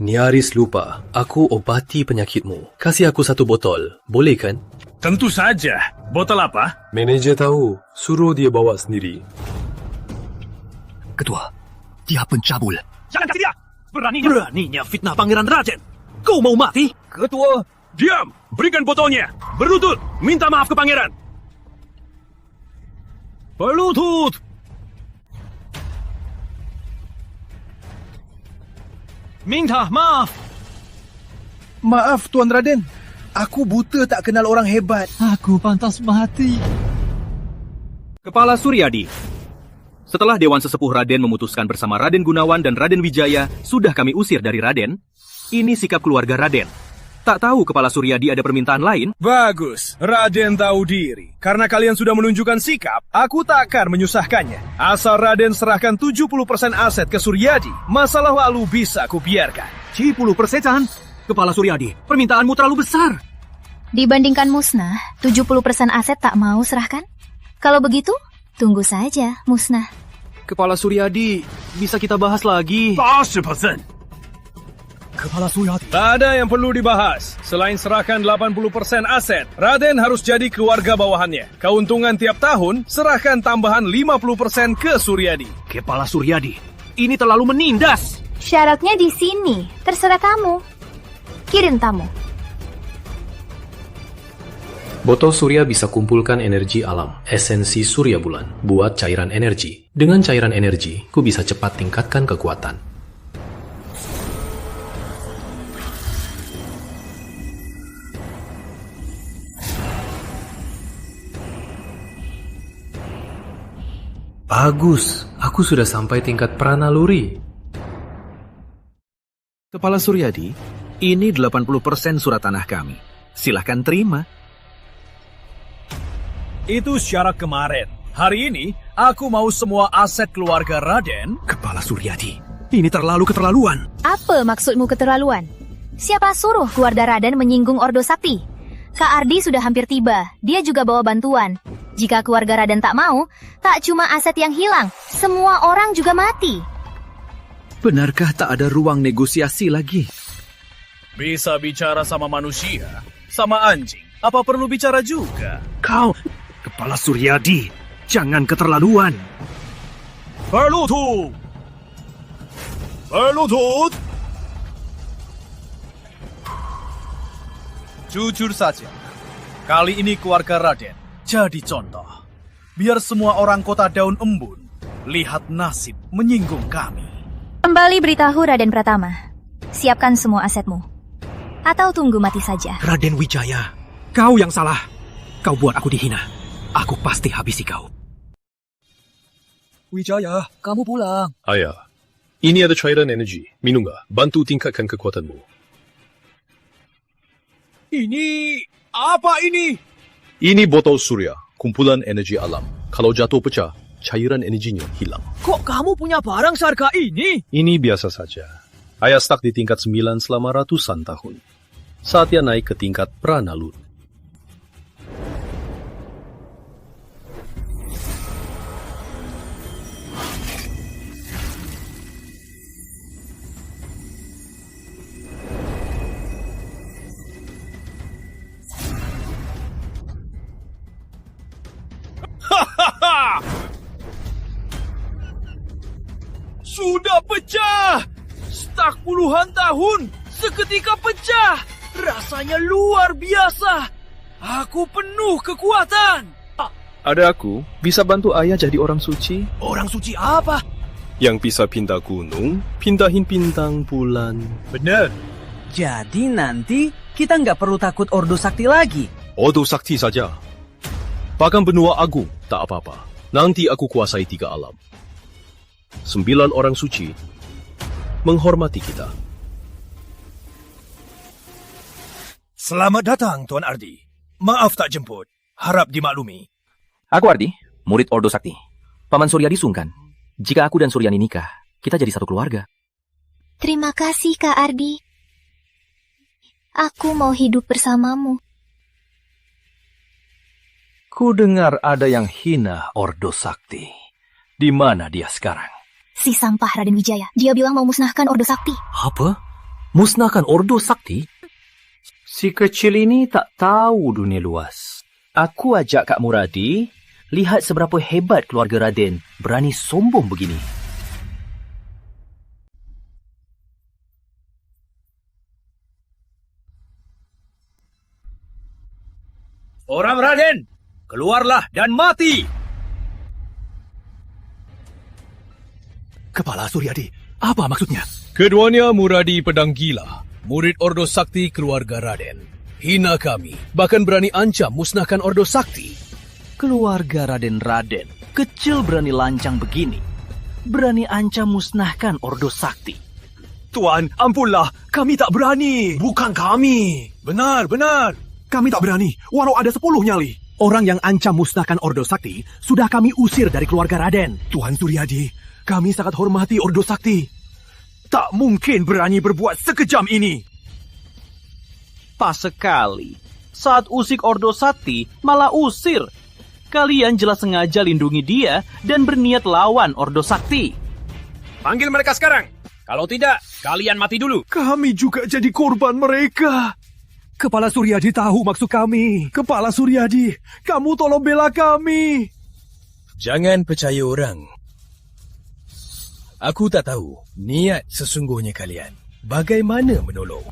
Nyaris lupa, aku obati penyakitmu. Kasih aku 1 botol, boleh kan? Tentu saja. Botol apa? Manajer tahu, suruh dia bawa sendiri. Ketua, dia pencabul. Jangan kasih dia! Beraninya fitnah Pangeran Raden. Kau mau mati? Ketua, diam! Berikan botolnya. Berlutut, minta maaf ke Pangeran. Berlutut! Minta maaf. Maaf, Tuan Raden. Aku buta tak kenal orang hebat. Aku pantas mati. Kepala Suryadi. Setelah Dewan Sesepuh Raden memutuskan bersama Raden Gunawan dan Raden Wijaya sudah kami usir dari Raden, ini sikap keluarga Raden. Tak tahu Kepala Suryadi ada permintaan lain? Bagus, Raden tahu diri. Karena kalian sudah menunjukkan sikap, aku tak akan menyusahkannya. Asal Raden serahkan 70% aset ke Suryadi, masalah lalu bisa kubiarkan. 70%? Kepala Suryadi, permintaanmu terlalu besar. Dibandingkan musnah, 70% aset tak mau serahkan? Kalau begitu, tunggu saja musnah. Kepala Suryadi, bisa kita bahas lagi? 80%. Kepala Suryadi. Tak ada yang perlu dibahas. Selain serahkan 80% aset, Raden harus jadi keluarga bawahannya. Keuntungan tiap tahun, serahkan tambahan 50% ke Suryadi. Kepala Suryadi, ini terlalu menindas. Syaratnya di sini, terserah kamu. Kirim tamu. Botol surya bisa kumpulkan energi alam, esensi surya bulan, buat cairan energi. Dengan cairan energi, ku bisa cepat tingkatkan kekuatan. Bagus, aku sudah sampai tingkat pranaluri. Kepala Suryadi, ini 80% surat tanah kami. Silahkan terima. Itu syarat kemarin. Hari ini, aku mau semua aset keluarga Raden. Kepala Suryadi, ini terlalu keterlaluan. Apa maksudmu keterlaluan? Siapa suruh keluarga Raden menyinggung Ordo Sakti? Kak Ardi sudah hampir tiba. Dia juga bawa bantuan. Jika keluarga Raden tak mau, tak cuma aset yang hilang, semua orang juga mati. Benarkah tak ada ruang negosiasi lagi? Bisa bicara sama manusia, sama anjing. Apa perlu bicara juga? Kau, Kepala Suryadi, jangan keterlaluan. Berlutut! Berlutut! Jujur saja, kali ini keluarga Raden jadi contoh. Biar semua orang kota Daun Embun lihat nasib menyinggung kami. Kembali beritahu Raden Pratama. Siapkan semua asetmu. Atau tunggu mati saja. Raden Wijaya, kau yang salah. Kau buat aku dihina. Aku pasti habisi kau. Wijaya, kamu pulang. Ayah, ini ada cairan energi. Minum gak? Bantu tingkatkan kekuatanmu. Ini... apa ini? Ini botol surya, kumpulan energi alam. Kalau jatuh pecah, cairan energinya hilang. Kok kamu punya barang seharga ini? Ini biasa saja. Ayah stuck di tingkat 9 selama ratusan tahun. Saatnya naik ke tingkat pranalur. Sudah pecah! Stak puluhan tahun, seketika pecah! Rasanya luar biasa! Aku penuh kekuatan! Ada aku, bisa bantu ayah jadi orang suci? Orang suci apa? Yang bisa pindah gunung, pindahin bintang bulan. Benar. Jadi nanti kita nggak perlu takut Ordo Sakti lagi. Ordo Sakti saja. Bahkan benua agung, tak apa-apa. Nanti aku kuasai 3 alam. 9 orang suci menghormati kita. Selamat datang, Tuan Ardi. Maaf tak jemput. Harap dimaklumi. Aku Ardi, murid Ordo Sakti. Paman Suryadi sungkan. Jika aku dan Suryani nikah, kita jadi satu keluarga. Terima kasih, Kak Ardi. Aku mau hidup bersamamu. Ku dengar ada yang hina Ordo Sakti. Di mana dia sekarang? Si sampah Raden Wijaya. Dia bilang mau musnahkan Ordo Sakti. Apa? Musnahkan Ordo Sakti? Si kecil ini tak tahu dunia luas. Aku ajak Kak Muradi, lihat seberapa hebat keluarga Raden berani sombong begini. Orang Raden, keluarlah dan mati! Kepala Suryadi, apa maksudnya? Keduanya Muradi Pedang Gila, murid Ordo Sakti keluarga Raden. Hina kami, bahkan berani ancam musnahkan Ordo Sakti. Keluarga Raden, kecil berani lancang begini. Berani ancam musnahkan Ordo Sakti. Tuan, ampunlah, kami tak berani. Bukan kami. Benar. Kami tak berani, walau ada 10 nyali. Orang yang ancam musnahkan Ordo Sakti sudah kami usir dari keluarga Raden. Tuan Suryadi, kami sangat hormati Ordo Sakti. Tak mungkin berani berbuat sekejam ini. Pas sekali. Saat usik Ordo Sakti, malah usir. Kalian jelas sengaja lindungi dia dan berniat lawan Ordo Sakti. Panggil mereka sekarang. Kalau tidak, kalian mati dulu. Kami juga jadi korban mereka. Kepala Suryadi tahu maksud kami. Kepala Suryadi, kamu tolong bela kami. Jangan percaya orang. Aku tak tahu niat sesungguhnya kalian. Bagaimana menolong?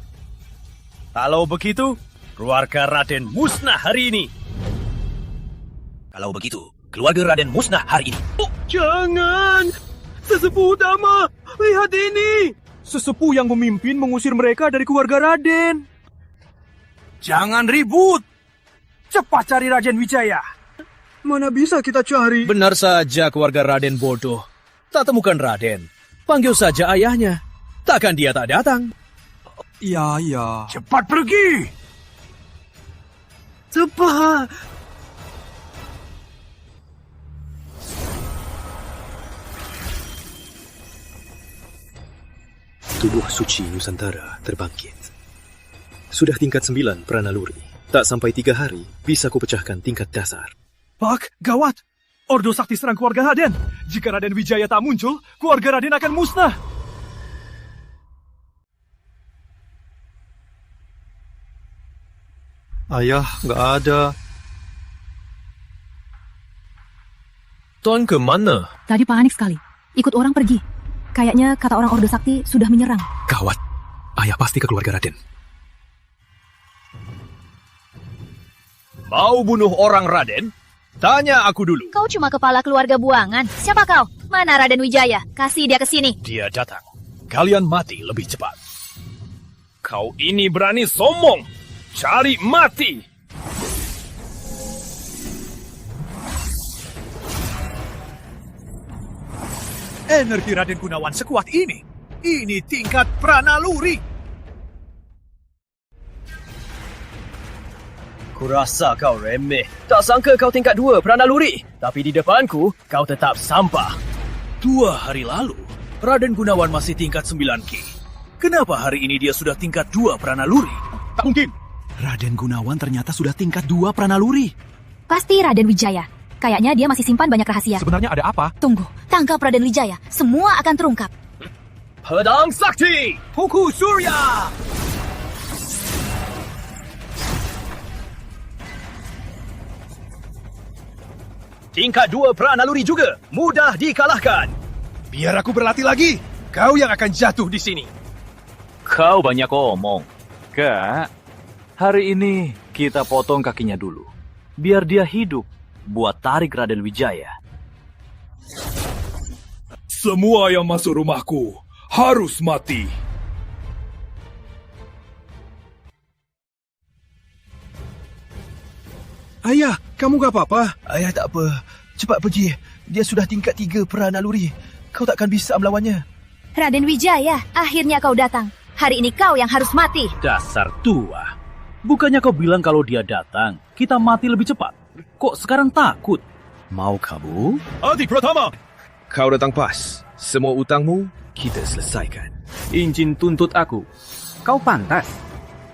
Kalau begitu, keluarga Raden musnah hari ini. Kalau begitu, keluarga Raden musnah hari ini. Oh, jangan! Sesepuh utama, lihat ini! Sesepuh yang memimpin mengusir mereka dari keluarga Raden. Jangan ribut! Cepat cari Raden Wijaya. Mana bisa kita cari? Benar saja keluarga Raden bodoh. Tak temukan Raden. Panggil saja ayahnya. Takkan dia tak datang? Ya. Cepat pergi! Cepat! Tubuh suci Nusantara terbangkit. Sudah tingkat 9 pranaluri. Tak sampai 3 hari, bisa kupecahkan tingkat dasar. Pak, gawat! Ordo Sakti serang keluarga Raden. Jika Raden Wijaya tak muncul, keluarga Raden akan musnah. Ayah, nggak ada. Tuan ke mana? Tadi panik sekali. Ikut orang pergi. Kayaknya kata orang Ordo Sakti sudah menyerang. Gawat. Ayah pasti ke keluarga Raden. Mau bunuh orang Raden? Tanya aku dulu. Kau cuma kepala keluarga buangan. Siapa kau? Mana Raden Wijaya? Kasih dia ke sini. Dia datang. Kalian mati lebih cepat. Kau ini berani sombong. Cari mati. Energi Raden Gunawan sekuat ini. Ini tingkat pranaluri. Kurasa kau remeh. Tak sangka kau tingkat 2 pranaluri. Tapi di depanku, kau tetap sampah. 2 hari lalu, Raden Gunawan masih tingkat 9Ki. Kenapa hari ini dia sudah tingkat 2 pranaluri? Tak mungkin. Raden Gunawan ternyata sudah tingkat 2 pranaluri. Pasti Raden Wijaya. Kayaknya dia masih simpan banyak rahasia. Sebenarnya ada apa? Tunggu, tangkap Raden Wijaya. Semua akan terungkap. Pedang Sakti! Huku Surya! Tingkat 2 pranaluri juga. Mudah dikalahkan. Biar aku berlatih lagi. Kau yang akan jatuh di sini. Kau banyak omong. Kak, hari ini kita potong kakinya dulu. Biar dia hidup. Buat tarik Raden Wijaya. Semua yang masuk rumahku harus mati. Ayah, kamu gak apa-apa? Ayah tak apa. Cepat pergi. Dia sudah tingkat 3 pranaluri. Kau takkan bisa melawannya. Raden Wijaya, akhirnya kau datang. Hari ini kau yang harus mati. Dasar tua. Bukannya kau bilang kalau dia datang, kita mati lebih cepat. Kok sekarang takut? Mau kabur? Adik Pratama! Kau datang pas. Semua utangmu, kita selesaikan. Injin tuntut aku. Kau pantas.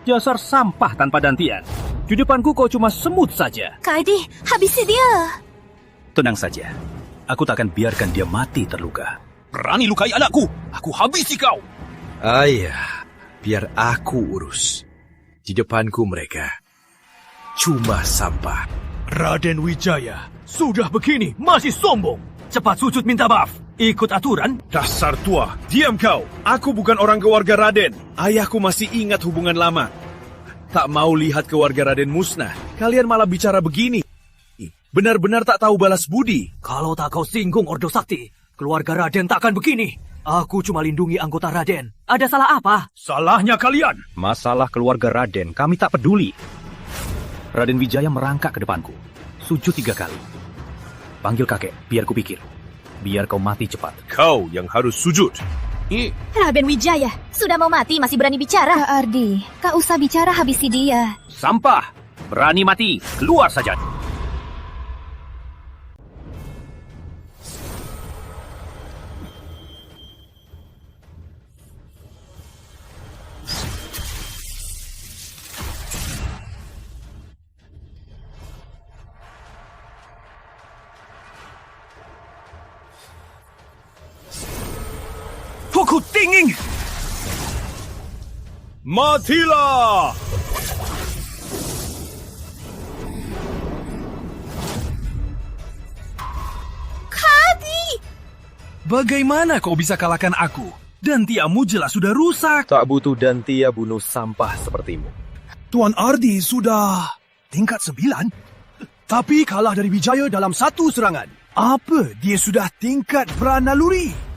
Dasar sampah tanpa dantian. Di depanku kau cuma semut saja. Kaidi, habisi dia. Tenang saja. Aku tak akan biarkan dia mati terluka. Berani lukai anakku. Aku habisi kau. Ayah, biar aku urus. Di depanku mereka cuma sampah. Raden Wijaya, sudah begini masih sombong. Cepat sujud minta maaf. Ikut aturan. Dasar tua, diam kau. Aku bukan orang keluarga Raden. Ayahku masih ingat hubungan lama. Tak mau lihat keluarga Raden musnah. Kalian malah bicara begini. Benar-benar tak tahu balas budi. Kalau tak kau singgung Ordo Sakti, keluarga Raden tak akan begini. Aku cuma lindungi anggota Raden. Ada salah apa? Salahnya kalian. Masalah keluarga Raden kami tak peduli. Raden Wijaya merangkak ke depanku. Sujud 3 kali. Panggil kakek, biar ku pikir. Biar kau mati cepat. Kau yang harus sujud. Raden Wijaya, sudah mau mati masih berani bicara. Kak Ardi, tak usah bicara, habisi dia. Sampah! Berani mati, keluar saja. Huku tinggi! Matilah! Kadi! Bagaimana kau bisa kalahkan aku? Dantiamu jelas sudah rusak. Tak butuh Dantia bunuh sampah sepertimu. Tuan Ardi sudah tingkat 9, tapi kalah dari Wijaya dalam 1 serangan. Apa? Dia sudah tingkat pranaluri.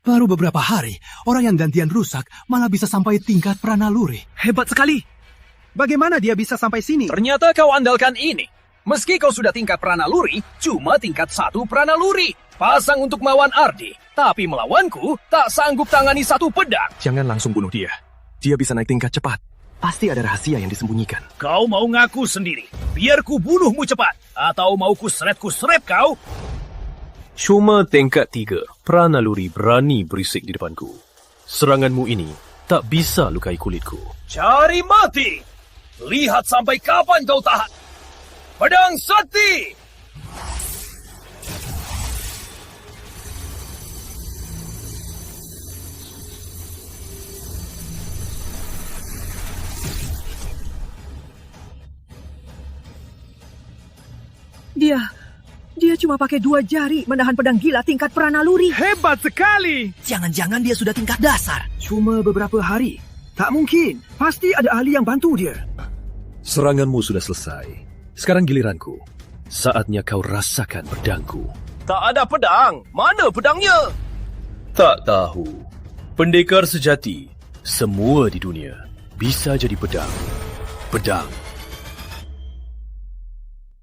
Baru beberapa hari, orang yang gantian rusak malah bisa sampai tingkat pranaluri. Hebat sekali. Bagaimana dia bisa sampai sini? Ternyata kau andalkan ini. Meski kau sudah tingkat pranaluri, cuma tingkat 1 pranaluri. Pasang untuk melawan Ardi. Tapi melawanku, tak sanggup tangani satu pedang. Jangan langsung bunuh dia. Dia bisa naik tingkat cepat. Pasti ada rahasia yang disembunyikan. Kau mau ngaku sendiri. Biar ku bunuhmu cepat. Atau mau ku seret kau? Cuma tingkat 3, pranaluri berani berisik di depanku. Seranganmu ini tak bisa lukai kulitku. Cari mati! Lihat sampai kapan kau tahan. Pedang Sakti! Dia cuma pakai 2 jari menahan pedang gila tingkat pranaluri. Hebat sekali! Jangan-jangan dia sudah tingkat dasar. Cuma beberapa hari. Tak mungkin. Pasti ada ahli yang bantu dia. Seranganmu sudah selesai. Sekarang giliranku. Saatnya kau rasakan pedangku. Tak ada pedang. Mana pedangnya? Tak tahu. Pendekar sejati, semua di dunia bisa jadi pedang. Pedang.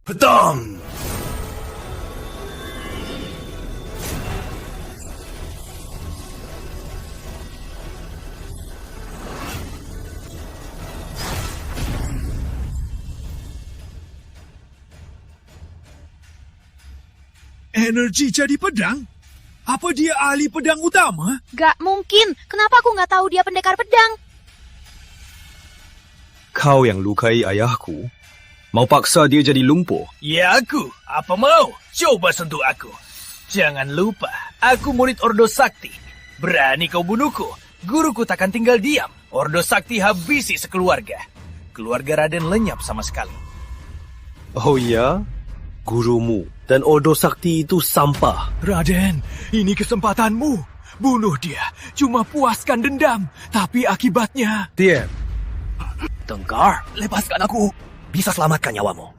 Pedang! Energi jadi pedang? Apa dia ahli pedang utama? Gak mungkin. Kenapa aku nggak tahu dia pendekar pedang? Kau yang lukai ayahku? Mau paksa dia jadi lumpuh? Ya aku. Apa mau? Coba sentuh aku. Jangan lupa, aku murid Ordo Sakti. Berani kau bunuhku? Guruku takkan tinggal diam. Ordo Sakti habisi sekeluarga. Keluarga Raden lenyap sama sekali. Oh ya? Gurumu dan Ordo Sakti itu sampah. Raden, ini kesempatanmu. Bunuh dia. Cuma puaskan dendam. Tapi akibatnya... Diam. Tengkar, lepaskan aku. Bisa selamatkan nyawamu.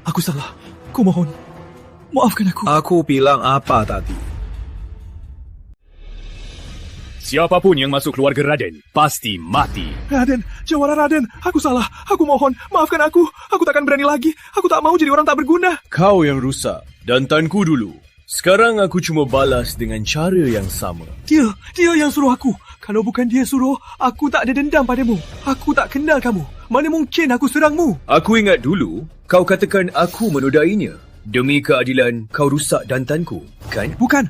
Aku salah. Kumohon. Maafkan aku. Aku bilang apa tadi? Siapapun yang masuk keluarga Raden, pasti mati. Raden, Jawara Raden, aku salah. Aku mohon, maafkan aku. Aku takkan berani lagi. Aku tak mau jadi orang tak berguna. Kau yang rusak, dan tanku dulu. Sekarang aku cuma balas dengan cara yang sama. Dia yang suruh aku. Kalau bukan dia suruh, aku tak ada dendam padamu. Aku tak kenal kamu. Mana mungkin aku serangmu? Aku ingat dulu, kau katakan aku menodainya. Demi keadilan, kau rusak dantanku, kan? Bukan.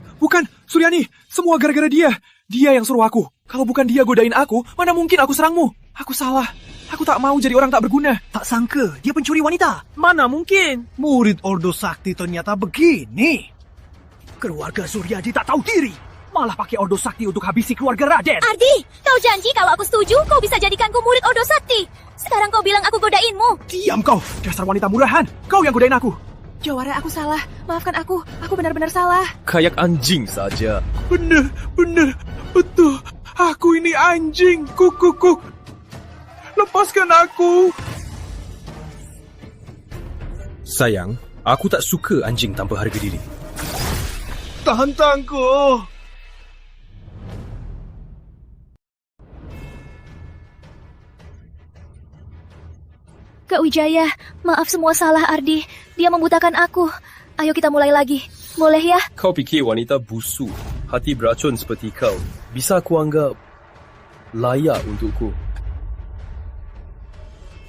Suryani, semua gara-gara dia. Dia yang suruh aku. Kalau bukan dia godain aku, mana mungkin aku serangmu? Aku salah. Aku tak mau jadi orang tak berguna. Tak sangka, dia pencuri wanita. Mana mungkin? Murid Ordo Sakti ternyata begini. Keluarga Suryadi tak tahu diri. Malah pakai Ordo Sakti untuk habisi keluarga Raden. Ardi, kau janji kalau aku setuju, kau bisa jadikanku murid Ordo Sakti. Sekarang kau bilang aku godainmu. Diam kau, dasar wanita murahan. Kau yang godain aku. Jawara, aku salah. Maafkan aku. Aku benar-benar salah. Kayak anjing saja. Benar. Betul. Aku ini anjing. Kuk. Lepaskan aku. Sayang, aku tak suka anjing tanpa harga diri. Tahan tanganku. Kak Wijaya, maaf semua salah Ardi. Dia membutakan aku. Ayo kita mulai lagi. Boleh ya? Kau pikir wanita busuk, hati beracun seperti kau, bisa aku anggap layak untukku?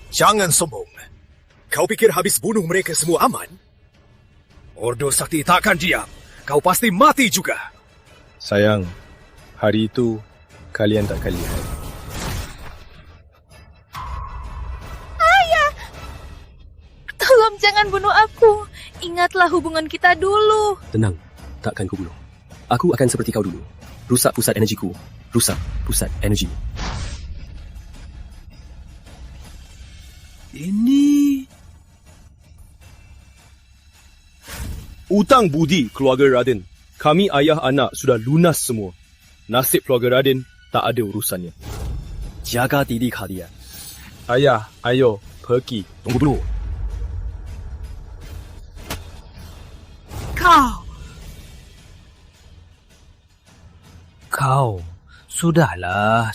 Jangan sombong. Kau pikir habis bunuh mereka semua aman? Ordo Sakti takkan diam. Kau pasti mati juga. Sayang, hari itu kalian takkan lihat. Ayah! Tolong jangan bunuh aku. Ingatlah hubungan kita dulu. Tenang, takkan ku bunuh. Aku akan seperti kau dulu. Rusak pusat energiku. Rusak pusat energi. Ini... Utang budi keluarga Raden. Kami ayah anak sudah lunas semua. Nasib keluarga Raden tak ada urusannya. Jaga diri kalian. Ayah, ayo, pergi. Tunggu dulu. Kau, sudahlah.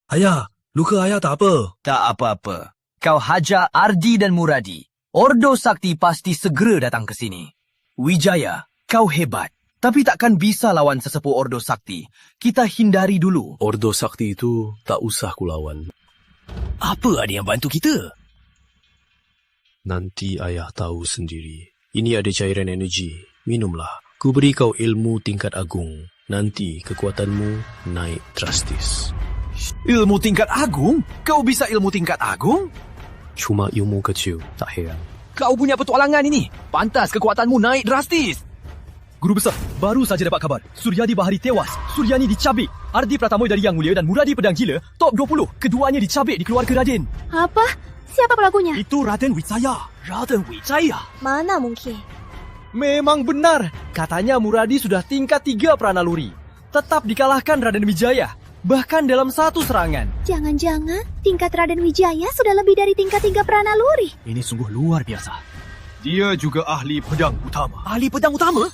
Ayah, Luka ayah tak apa. Tak apa-apa. Kau hajar Ardi dan Muradi. Ordo Sakti pasti segera datang ke sini. Wijaya, kau hebat. Tapi takkan bisa lawan sesepuh Ordo Sakti. Kita hindari dulu. Ordo Sakti itu tak usah ku lawan. Apa ada yang bantu kita? Nanti ayah tahu sendiri. Ini ada cairan energi. Minumlah. Ku beri kau ilmu tingkat agung. Nanti kekuatanmu naik drastis. Ilmu tingkat agung? Kau bisa ilmu tingkat agung? Cuma ilmu kecil, tak heran. Kau punya petualangan ini. Pantas kekuatanmu naik drastis. Guru besar, baru saja dapat kabar. Suryadi Bahari tewas. Suryani dicabik. Ardi Pratamoy dari Yang Mulia dan Muradi Pedang Gila, top 20. Keduanya dicabik di keluarga Raden. Apa? Siapa pelakunya? Itu Raden Wijaya. Raden Wijaya? Mana mungkin? Memang benar. Katanya Muradi sudah tingkat 3 pranaluri. Tetap dikalahkan Raden Wijaya. Bahkan dalam satu serangan. Jangan-jangan tingkat Raden Wijaya sudah lebih dari tingkat 3 pranaluri. Ini sungguh luar biasa. Dia juga ahli pedang utama. Ahli pedang utama?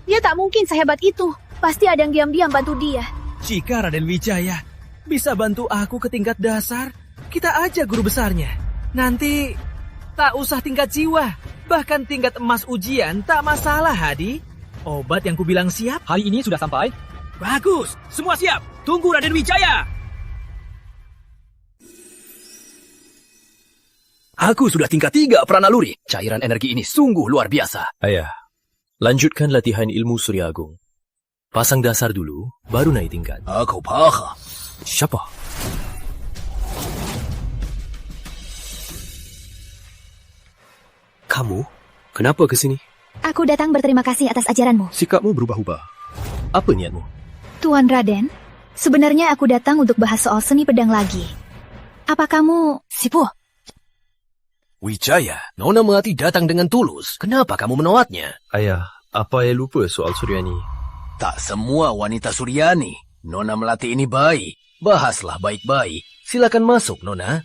Dia tak mungkin sehebat itu. Pasti ada yang diam-diam bantu dia. Jika Raden Wijaya bisa bantu aku ke tingkat dasar, kita ajak guru besarnya. Nanti tak usah tingkat jiwa. Bahkan tingkat emas ujian tak masalah, Hadi. Obat yang kubilang siap? Hari ini sudah sampai. Bagus, semua siap. Tunggu Raden Wijaya. Aku sudah tingkat 3 pranaluri. Cairan energi ini sungguh luar biasa. Ayah, lanjutkan latihan ilmu Surya Agung. Pasang dasar dulu, baru naik tingkat. Aku paham. Siapa? Kamu? Kenapa ke sini? Aku datang berterima kasih atas ajaranmu. Sikapmu berubah-ubah. Apa niatmu? Tuan Raden, sebenarnya aku datang untuk bahas soal seni pedang lagi. Apa kamu... Sipo? Wijaya, Nona Melati datang dengan tulus. Kenapa kamu menolaknya? Ayah, apa ayah lupa soal Suryani? Tak semua wanita Suryani. Nona Melati ini baik. Bahaslah baik-baik. Silakan masuk, Nona.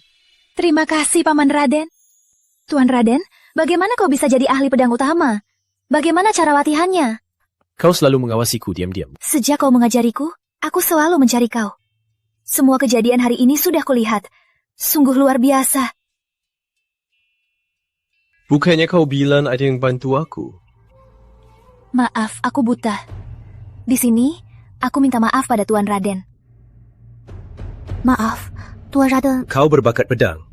Terima kasih, Paman Raden. Tuan Raden, bagaimana kau bisa jadi ahli pedang utama? Bagaimana cara latihannya? Kau selalu mengawasiku diam-diam. Sejak kau mengajariku, aku selalu mencari kau. Semua kejadian hari ini sudah kulihat. Sungguh luar biasa. Bukannya kau bilang ada yang bantu aku? Maaf, aku buta. Di sini, aku minta maaf pada Tuan Raden. Maaf, Tuan Raden. Kau berbakat pedang,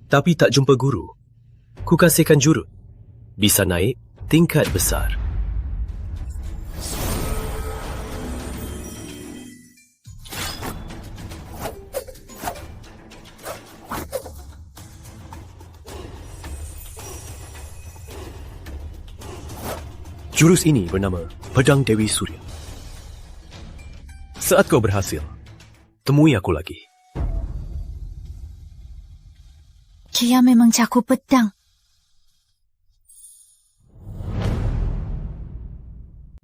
tapi tak jumpa guru. Ku kasihkan jurut. Bisa naik tingkat besar. Jurus ini bernama Pedang Dewi Surya. Saat kau berhasil, temui aku lagi. Dia memang jago pedang.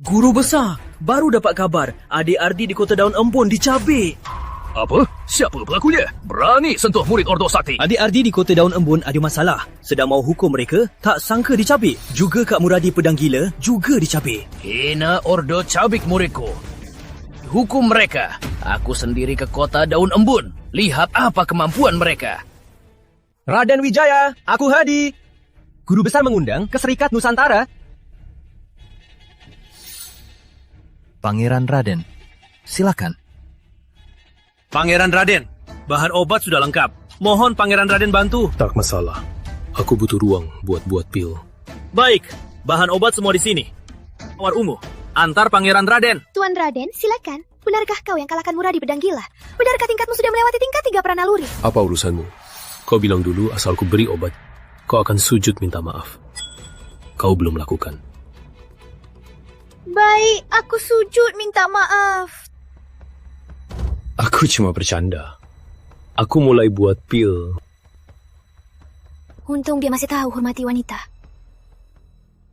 Guru besar, baru dapat kabar adik Ardi di Kota Daun Embun dicabik. Apa? Siapa pelakunya? Berani sentuh murid Ordo Sakti. Adik Ardi di Kota Daun Embun ada masalah. Sedang mau hukum mereka, tak sangka dicabik. Juga Kak Muradi Pedang Gila juga dicabik. Hina Ordo cabik muridku. Hukum mereka. Aku sendiri ke Kota Daun Embun. Lihat apa kemampuan mereka. Raden Wijaya, aku Hadi. Guru besar mengundang ke Serikat Nusantara. Pangeran Raden, silakan. Pangeran Raden, bahan obat sudah lengkap. Mohon Pangeran Raden bantu. Tak masalah. Aku butuh ruang buat pil. Baik, bahan obat semua di sini. Mawar ungu, antar Pangeran Raden. Tuan Raden, silakan. Benarkah kau yang kalahkan Muradi Pedang Gila? Benarkah tingkatmu sudah melewati tingkat 3 pranaluri? Apa urusanmu? Kau bilang dulu asal ku beri obat, kau akan sujud minta maaf. Kau belum lakukan. Baik, aku sujud minta maaf. Aku cuma bercanda. Aku mulai buat pil. Untung dia masih tahu hormati wanita.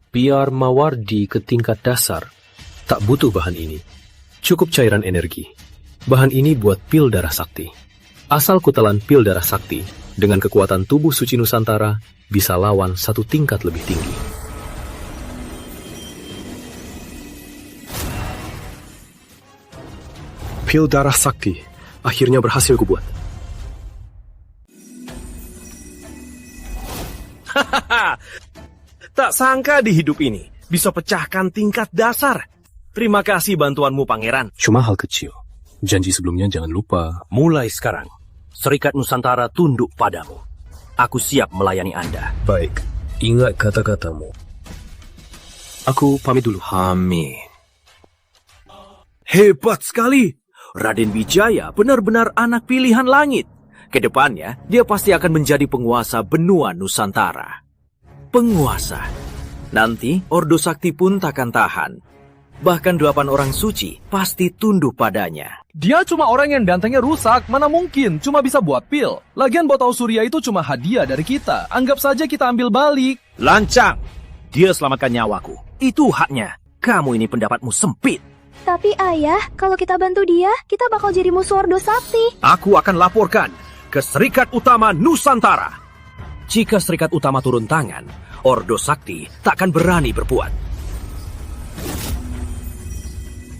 Biar Mawardi ke tingkat dasar, tak butuh bahan ini. Cukup cairan energi. Bahan ini buat pil darah sakti. Asal ku telan pil darah sakti, dengan kekuatan tubuh suci Nusantara, bisa lawan 1 tingkat lebih tinggi. Pil darah sakti akhirnya berhasil kubuat. Tak sangka di hidup ini bisa pecahkan tingkat dasar. Terima kasih bantuanmu, Pangeran. Cuma hal kecil. Janji sebelumnya jangan lupa. Mulai sekarang, Serikat Nusantara tunduk padamu. Aku siap melayani Anda. Baik, ingat kata-katamu. Aku pamit dulu. Amin. Hebat sekali. Raden Wijaya benar-benar anak pilihan langit. Kedepannya, dia pasti akan menjadi penguasa benua Nusantara. Penguasa. Nanti, Ordo Sakti pun takkan tahan. Bahkan 8 orang suci pasti tunduk padanya. Dia cuma orang yang bentengnya rusak, mana mungkin cuma bisa buat pil. Lagian botol surya itu cuma hadiah dari kita. Anggap saja kita ambil balik. Lancang! Dia selamatkan nyawaku. Itu haknya. Kamu ini pendapatmu sempit. Tapi ayah, kalau kita bantu dia, kita bakal jadi musuh Ordo Sakti. Aku akan laporkan ke Serikat Utama Nusantara. Jika Serikat Utama turun tangan, Ordo Sakti takkan berani berbuat.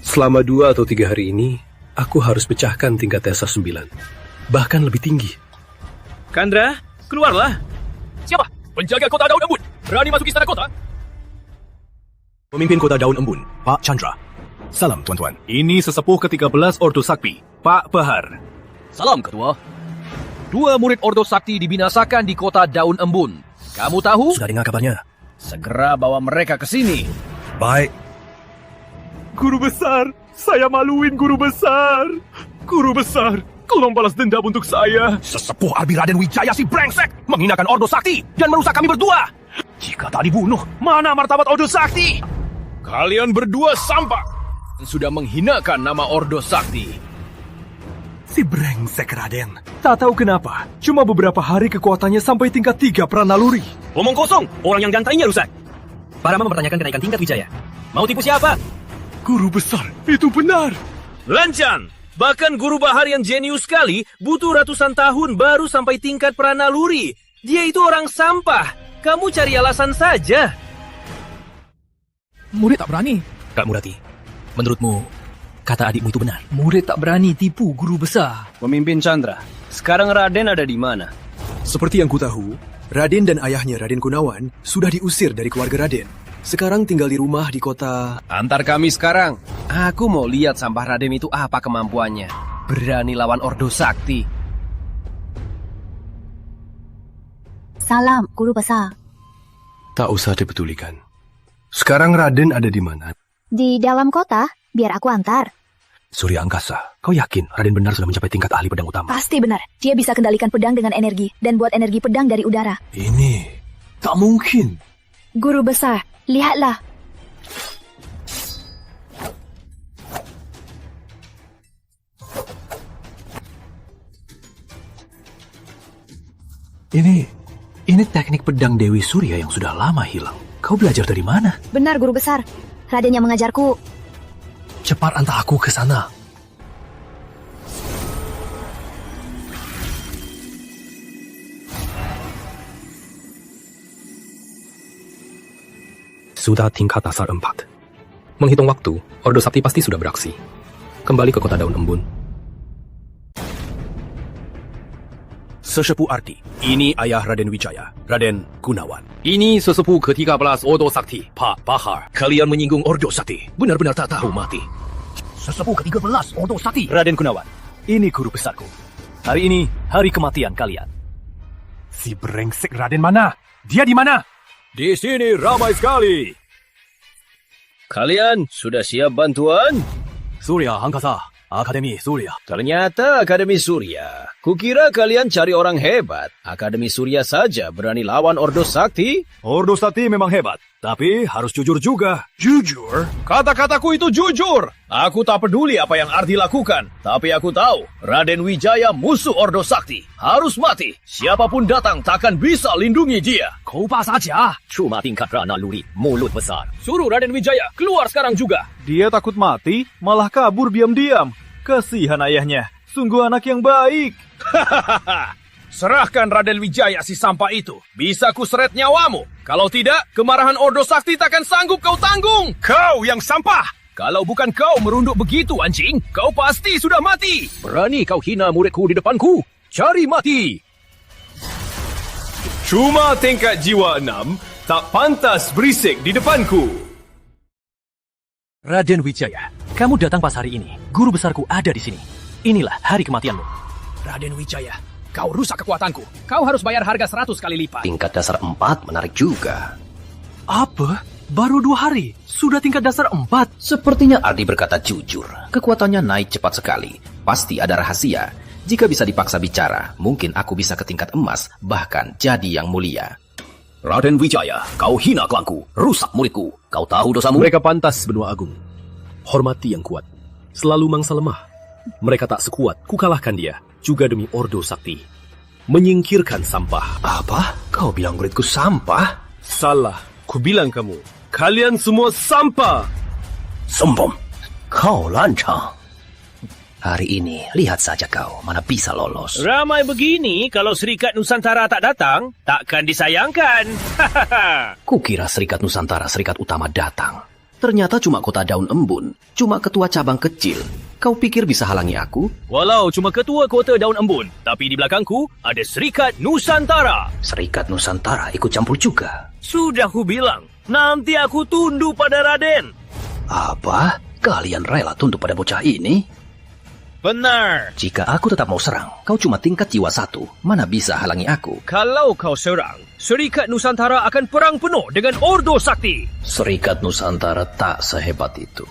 Selama 2 atau 3 hari ini, aku harus pecahkan tingkat dasar 9. Bahkan lebih tinggi. Kandra, keluarlah. Siapa? Penjaga kota Daun Embun. Berani masuk istana kota? Pemimpin kota Daun Embun, Pak Chandra. Salam, tuan-tuan. Ini sesepuh ke-13 Ordo Sakti, Pak Bahar. Salam, Ketua. 2 murid Ordo Sakti dibinasakan di kota Daun Embun. Kamu tahu? Sudah dengar kabarnya. Segera bawa mereka ke sini. Baik. Guru besar, saya maluin guru besar. Guru besar, tolong balas dendam untuk saya. Sesepuh Arbi Raden Wijaya si brengsek menghinakan Ordo Sakti dan merusak kami berdua. Jika tak dibunuh, mana martabat Ordo Sakti? Kalian berdua sampah. Sudah menghinakan nama Ordo Sakti. Si brengsek Raden. Tak tahu kenapa, cuma beberapa hari kekuatannya sampai tingkat 3 pranaluri. Omong kosong, orang yang gantainya rusak. Parama mempertanyakan kenaikan tingkat Wijaya. Mau tipu siapa? Guru besar, itu benar. Lancang! Bahkan guru Bahar yang jenius sekali butuh ratusan tahun baru sampai tingkat pranaluri. Dia itu orang sampah. Kamu cari alasan saja. Murid tak berani. Kak Murati, menurutmu kata adikmu itu benar? Murid tak berani tipu guru besar. Pemimpin Chandra, sekarang Raden ada di mana? Seperti yang ku tahu, Raden dan ayahnya Raden Gunawan sudah diusir dari keluarga Raden. Sekarang tinggal di rumah di kota... Antar kami sekarang. Aku mau lihat sampah Raden itu apa kemampuannya. Berani lawan Ordo Sakti. Salam, guru besar. Tak usah dipedulikan. Sekarang Raden ada di mana? Di dalam kota, biar aku antar. Surya Angkasa, kau yakin Raden benar sudah mencapai tingkat ahli pedang utama? Pasti benar. Dia bisa kendalikan pedang dengan energi dan buat energi pedang dari udara. Ini tak mungkin. Guru besar, lihatlah. Ini teknik pedang Dewi Surya yang sudah lama hilang. Kau belajar dari mana? Benar, guru besar. Raden yang mengajarku. Cepat antar aku ke sana. Sudah tingkat dasar 4. Menghitung waktu, Ordo Sakti pasti sudah beraksi. Kembali ke kota Daun Embun. Sesepuh Arti, ini ayah Raden Wijaya, Raden Gunawan. Ini sesepuh ke-13 Ordo Sakti, Pak Bahar. Kalian menyinggung Ordo Sakti, benar-benar tak tahu mati. Sesepuh ke-13 Ordo Sakti, Raden Gunawan, ini guru besarku. Hari ini, hari kematian kalian. Si brengsek Raden mana? Dia di mana? Di sini ramai sekali. Kalian sudah siap bantuan? Surya Angkasa, Akademi Surya. Ternyata Akademi Surya. Kukira kalian cari orang hebat. Akademi Surya saja berani lawan Ordo Sakti? Ordo Sakti memang hebat, tapi harus jujur juga. Jujur? Kata-kataku itu jujur. Aku tak peduli apa yang Ardi lakukan. Tapi aku tahu, Raden Wijaya musuh Ordo Sakti. Harus mati. Siapapun datang takkan bisa lindungi dia. Kopa saja. Cuma tingkat Rana Luri, mulut besar. Suruh Raden Wijaya keluar sekarang juga. Dia takut mati, malah kabur diam-diam. Kasihan ayahnya. Sungguh anak yang baik. Serahkan Raden Wijaya si sampah itu. Bisa ku seret nyawamu. Kalau tidak, kemarahan Ordo Sakti takkan sanggup kau tanggung. Kau yang sampah. Kalau bukan kau merunduk begitu, anjing, kau pasti sudah mati. Berani kau hina muridku di depanku? Cari mati. Cuma tingkat jiwa 6 tak pantas berisik di depanku. Raden Wijaya, kamu datang pas hari ini. Guru besarku ada di sini. Inilah hari kematianmu. Raden Wijaya, kau rusak kekuatanku. Kau harus bayar harga 100 kali lipat. Tingkat dasar 4 menarik juga. Apa? Baru 2 hari, sudah tingkat dasar 4. Sepertinya Ardi berkata jujur. Kekuatannya naik cepat sekali. Pasti ada rahasia. Jika bisa dipaksa bicara, mungkin aku bisa ke tingkat emas, bahkan jadi yang mulia. Raden Wijaya, kau hina klangku, rusak muridku. Kau tahu dosamu? Mereka pantas benua agung. Hormati yang kuat. Selalu mangsa lemah. Mereka tak sekuat, ku kalahkan dia. Juga demi Ordo Sakti. Menyingkirkan sampah. Apa? Kau bilang muridku sampah? Salah, ku bilang kamu. Kalian semua sampah. Sombong. Kau lancang. Hari ini, lihat saja kau, mana bisa lolos. Ramai begini, kalau Serikat Nusantara tak datang, takkan disayangkan. Kukira Serikat Nusantara, Serikat Utama datang. Ternyata cuma kota daun embun, cuma ketua cabang kecil. Kau pikir bisa halangi aku? Walau cuma ketua kota daun embun, tapi di belakangku ada Serikat Nusantara. Serikat Nusantara ikut campur juga. Sudah ku bilang, nanti aku tunduk pada Raden. Apa? Kalian rela tunduk pada bocah ini? Benar. Jika aku tetap mau serang, kau cuma tingkat jiwa 1. Mana bisa halangi aku? Kalau kau serang, Serikat Nusantara akan perang penuh dengan Ordo Sakti. Serikat Nusantara tak sehebat itu.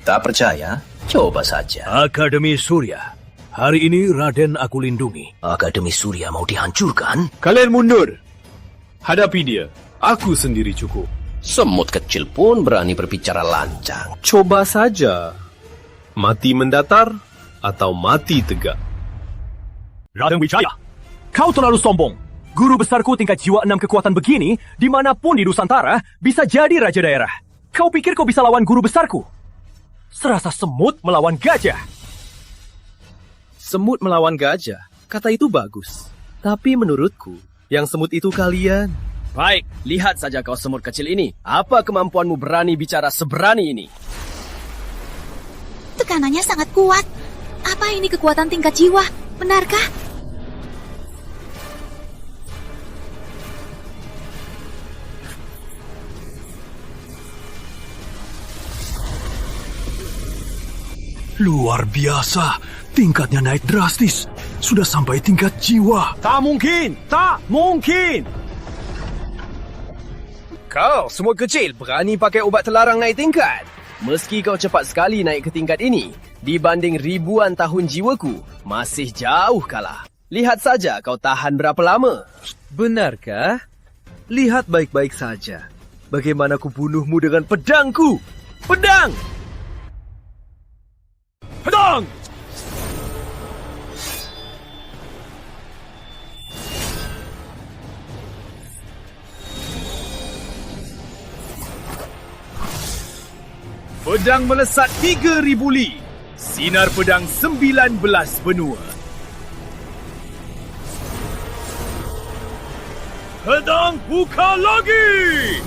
Tak percaya? Coba saja. Akademi Surya. Hari ini Raden aku lindungi. Akademi Surya mau dihancurkan? Kalian mundur. Hadapi dia. Aku sendiri cukup. Semut kecil pun berani berbicara lancang. Coba saja. Mati mendatar atau mati tegak. Raden Wijaya, kau terlalu sombong. Guru besarku tingkat jiwa 6 kekuatan begini, dimanapun di Nusantara, bisa jadi raja daerah. Kau pikir kau bisa lawan guru besarku? Serasa semut melawan gajah. Semut melawan gajah, kata itu bagus. Tapi menurutku, yang semut itu kalian. Baik, lihat saja kau semut kecil ini. Apa kemampuanmu berani bicara seberani ini? Tekanannya sangat kuat. Apa ini kekuatan tingkat jiwa? Benarkah? Luar biasa. Tingkatnya naik drastis. Sudah sampai tingkat jiwa. Tak mungkin! Tak mungkin! Kau, semut kecil, berani pakai ubat terlarang naik tingkat? Meski kau cepat sekali naik ke tingkat ini, dibanding ribuan tahun jiwaku, masih jauh kalah. Lihat saja kau tahan berapa lama. Benarkah? Lihat baik-baik saja. Bagaimana ku bunuhmu dengan pedangku. Pedang! Pedang! Pedang melesat 3,000 li. Sinar pedang 19 benua. Pedang buka lagi!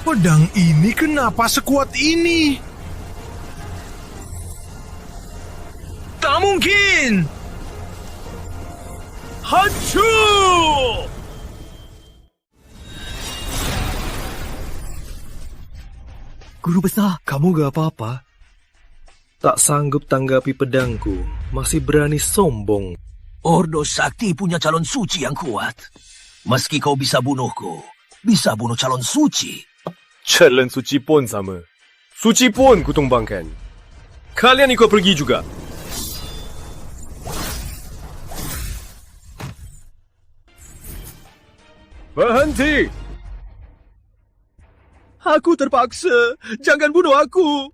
Pedang ini kenapa sekuat ini? Tak mungkin! Hancur! Guru besar, kamu gak apa-apa? Tak sanggup tanggapi pedangku, masih berani sombong. Ordo Sakti punya calon suci yang kuat. Meski kau bisa bunuhku, bisa bunuh calon suci. Calon suci pun sama. Suci pun kutumbangkan. Kalian ikut pergi juga. Berhenti! Aku terpaksa. Jangan bunuh aku.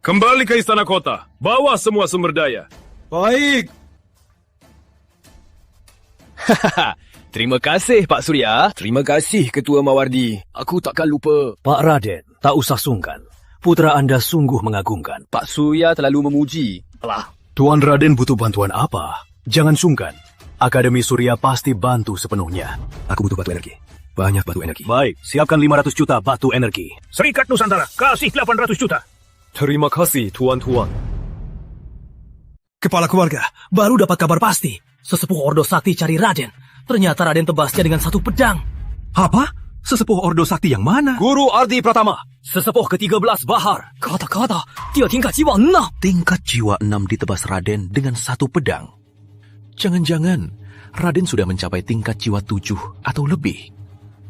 Kembali ke istana kota. Bawa semua sumber daya. Baik. Terima kasih, Pak Surya. Terima kasih, Ketua Mawardi. Aku takkan lupa. Pak Raden, tak usah sungkan. Putra Anda sungguh mengagumkan. Pak Surya terlalu memuji. Alah, Tuan Raden butuh bantuan apa? Jangan sungkan. Akademi Surya pasti bantu sepenuhnya. Aku butuh batu energi. Banyak batu energi. Baik, siapkan 500 juta batu energi. Serikat Nusantara, kasih 800 juta. Terima kasih, tuan-tuan. Kepala keluarga, baru dapat kabar pasti. Sesepuh Ordo Sakti cari Raden. Ternyata Raden tebasnya dengan satu pedang. Apa? Sesepuh Ordo Sakti yang mana? Guru Ardi Pratama, sesepuh ke-13 Bahar. Kata-kata, dia tingkat jiwa 6. Tingkat jiwa 6 ditebas Raden dengan satu pedang. Jangan-jangan Raden sudah mencapai tingkat jiwa 7 atau lebih.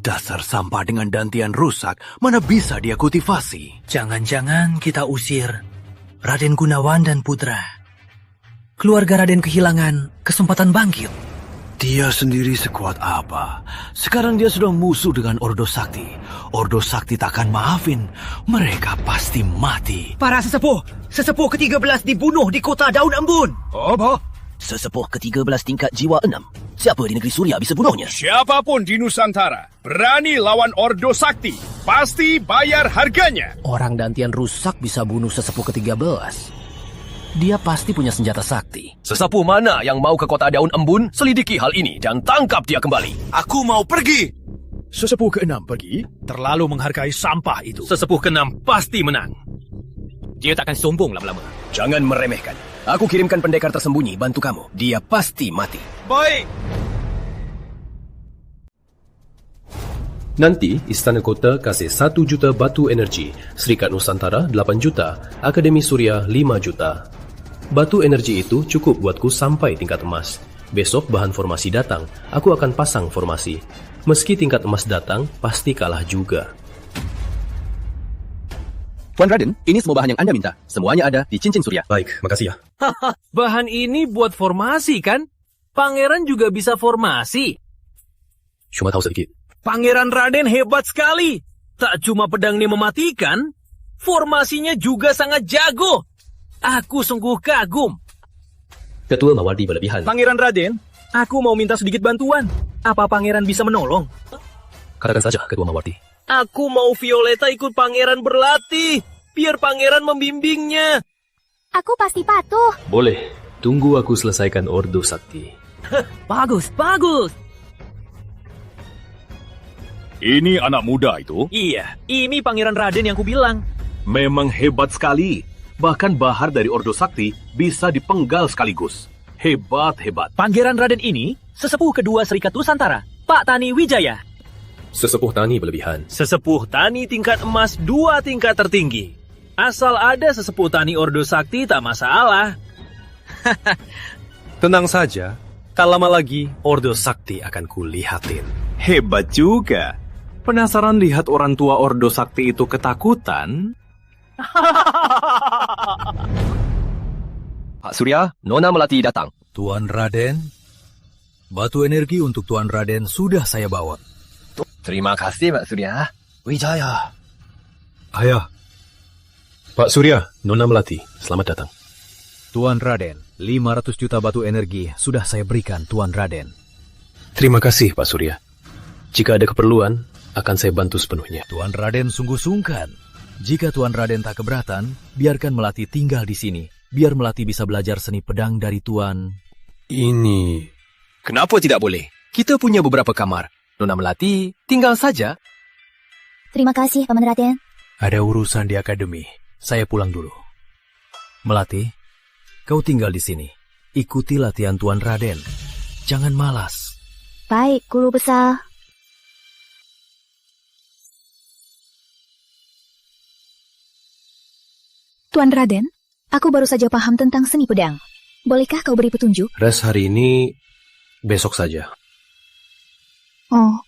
Dasar sampah dengan dantian rusak, mana bisa dia kultivasi? Jangan-jangan kita usir Raden Gunawan dan Putra. Keluarga Raden kehilangan kesempatan bangkit. Dia sendiri sekuat apa? Sekarang dia sudah musuh dengan Ordo Sakti. Ordo Sakti takkan maafin. Mereka pasti mati. Para sesepuh ke-13 dibunuh di kota Daun Embun. Apa? Sesepuh ke-13 tingkat jiwa 6. Siapa di negeri Surya bisa bunuhnya? Siapapun di Nusantara berani lawan Ordo Sakti, pasti bayar harganya. Orang dantian rusak bisa bunuh sesepuh ke-13. Dia pasti punya senjata sakti. Sesepuh mana yang mau ke kota Daun Embun, selidiki hal ini dan tangkap dia kembali. Aku mau pergi. Sesepuh ke-6 pergi, terlalu menghargai sampah itu. Sesepuh ke-6 pasti menang. Dia takkan sombong lama-lama. Jangan meremehkan. Aku kirimkan pendekar tersembunyi bantu kamu. Dia pasti mati. Baik. Nanti, Istana Kota kasih 1 juta batu energi, Serikat Nusantara 8 juta, Akademi Surya 5 juta. Batu energi itu cukup buatku sampai tingkat emas. Besok bahan formasi datang, aku akan pasang formasi. Meski tingkat emas datang, pasti kalah juga. Tuan Raden, ini semua bahan yang Anda minta. Semuanya ada di cincin Surya. Baik, makasih ya. Bahan ini buat formasi kan? Pangeran juga bisa formasi. Cuma tahu sedikit. Pangeran Raden hebat sekali. Tak cuma pedangnya mematikan, formasinya juga sangat jago. Aku sungguh kagum. Ketua Mawardi berlebihan. Pangeran Raden, aku mau minta sedikit bantuan. Apa pangeran bisa menolong? Katakan saja, Ketua Mawardi. Aku mau Violeta ikut pangeran berlatih. Biar pangeran membimbingnya. Aku pasti patuh. Boleh. Tunggu aku selesaikan Ordo Sakti. Bagus, bagus. Ini anak muda itu? Iya, ini Pangeran Raden yang kubilang. Memang hebat sekali. Bahkan Bahar dari Ordo Sakti bisa dipenggal sekaligus. Hebat. Pangeran Raden ini sesepuh kedua Serikat Nusantara, Pak Tani Wijaya. Sesepuh tani berlebihan. Sesepuh tani tingkat emas 2 tingkat tertinggi. Asal ada sesepuh tani Ordo Sakti tak masalah. Tenang saja. Tak lama lagi Ordo Sakti akan kulihatin. Hebat juga. Penasaran lihat orang tua Ordo Sakti itu ketakutan? Pak Surya, Nona Melati datang. Tuan Raden, batu energi untuk Tuan Raden sudah saya bawa. Terima kasih, Pak Surya. Wijaya. Ayah. Pak Surya, Nona Melati, selamat datang. Tuan Raden, 500 juta batu energi sudah saya berikan Tuan Raden. Terima kasih, Pak Surya. Jika ada keperluan, akan saya bantu sepenuhnya. Tuan Raden sungguh sungkan. Jika Tuan Raden tak keberatan, biarkan Melati tinggal di sini. Biar Melati bisa belajar seni pedang dari Tuan. Ini... Kenapa tidak boleh? Kita punya beberapa kamar. Nona Melati, tinggal saja. Terima kasih, Paman Raden. Ada urusan di akademi. Saya pulang dulu. Melati, kau tinggal di sini. Ikuti latihan Tuan Raden. Jangan malas. Baik, Guru Besar. Tuan Raden, aku baru saja paham tentang seni pedang. Bolehkah kau beri petunjuk? Res hari ini, besok saja. Oh.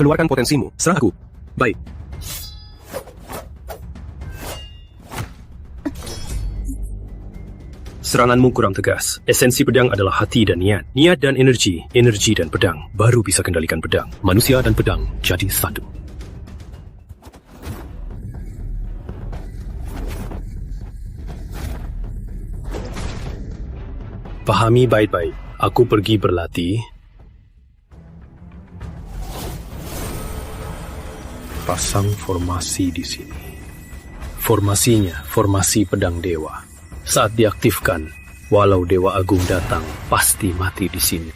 Keluarkan potensimu. Serang aku. Baik. Seranganmu kurang tegas. Esensi pedang adalah hati dan niat. Niat dan energi. Energi dan pedang. Baru bisa kendalikan pedang. Manusia dan pedang jadi satu. Pahami baik-baik. Aku pergi berlatih. Pasang formasi di sini. Formasinya formasi pedang dewa. Saat diaktifkan, walau Dewa Agung datang, pasti mati di sini.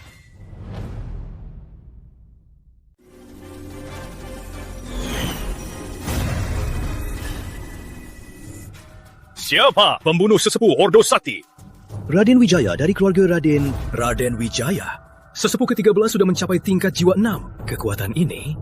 Siapa pembunuh sesepuh Ordo Sakti? Raden Wijaya dari keluarga Raden Wijaya. Sesepuh ke-13 sudah mencapai tingkat jiwa 6. Kekuatan ini,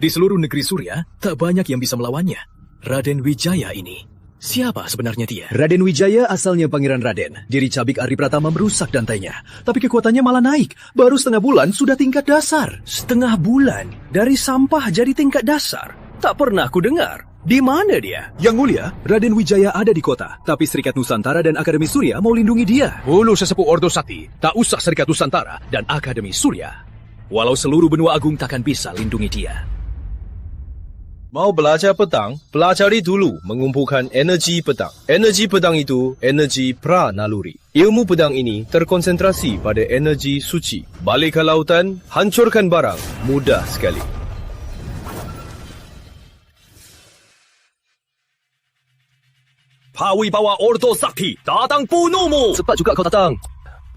di seluruh negeri Surya, tak banyak yang bisa melawannya. Raden Wijaya ini, siapa sebenarnya dia? Raden Wijaya asalnya Pangeran Raden. Diri Cabik Ari Pratama merusak dantainya. Tapi kekuatannya malah naik. Baru setengah bulan sudah tingkat dasar. Setengah bulan? Dari sampah jadi tingkat dasar? Tak pernah aku dengar. Di mana dia? Yang mulia, Raden Wijaya ada di kota. Tapi Serikat Nusantara dan Akademi Surya mau lindungi dia. Bulu sesepuh Ordo Sakti, tak usah Serikat Nusantara dan Akademi Surya. Walau seluruh benua agung takkan bisa lindungi dia. Mau belajar pedang? Pelajari dulu mengumpulkan energi pedang. Energi pedang itu energi pranaluri. Ilmu pedang ini terkonsentrasi pada energi suci. Balik ke lautan, hancurkan barang. Mudah sekali. Pawibawa Ordo Sakti datang bunuhmu. Cepat juga kau datang.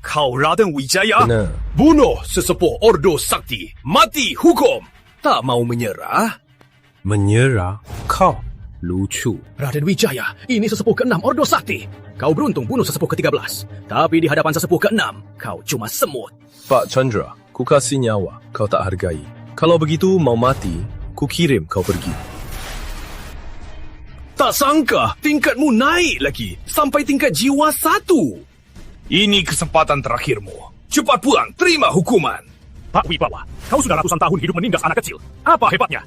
Kau Raden Wijaya? Benar. Bunuh sesepuh Ordo Sakti. Mati hukum. Tak mau menyerah? Menyerah? Kau? Lucu. Raden Wijaya, ini sesepuh ke-6 Ordo Sakti. Kau beruntung bunuh sesepuh ke-13. Tapi di hadapan sesepuh ke-6, kau cuma semut. Pak Chandra, ku kasih nyawa, kau tak hargai. Kalau begitu mau mati, ku kirim kau pergi. Tak sangka tingkatmu naik lagi sampai tingkat jiwa 1. Ini kesempatan terakhirmu. Cepat pulang, terima hukuman. Pak Wibawa, kau sudah ratusan tahun hidup menindas anak kecil. Apa hebatnya?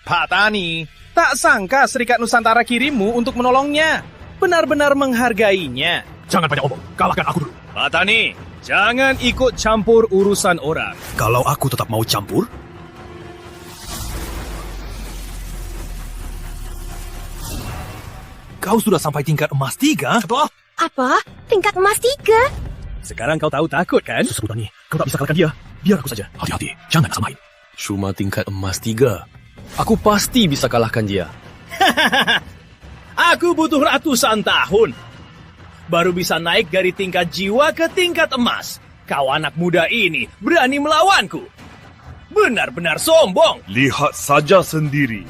Pak Tani, tak sangka Serikat Nusantara kirimmu untuk menolongnya. Benar-benar menghargainya. Jangan banyak omong, kalahkan aku dulu. Pak Tani, jangan ikut campur urusan orang. Kalau aku tetap mau campur, kau sudah sampai tingkat emas 3? Apa? Tingkat emas 3? Sekarang kau tahu takut kan? Sesepuh Tani, kau tak bisa kalahkan dia. Biar aku saja. Hati-hati, jangan samain. Cuma tingkat emas 3. Aku pasti bisa kalahkan dia. Aku butuh ratusan tahun. Baru bisa naik dari tingkat jiwa ke tingkat emas. Kau anak muda ini berani melawanku. Benar-benar sombong. Lihat saja sendiri.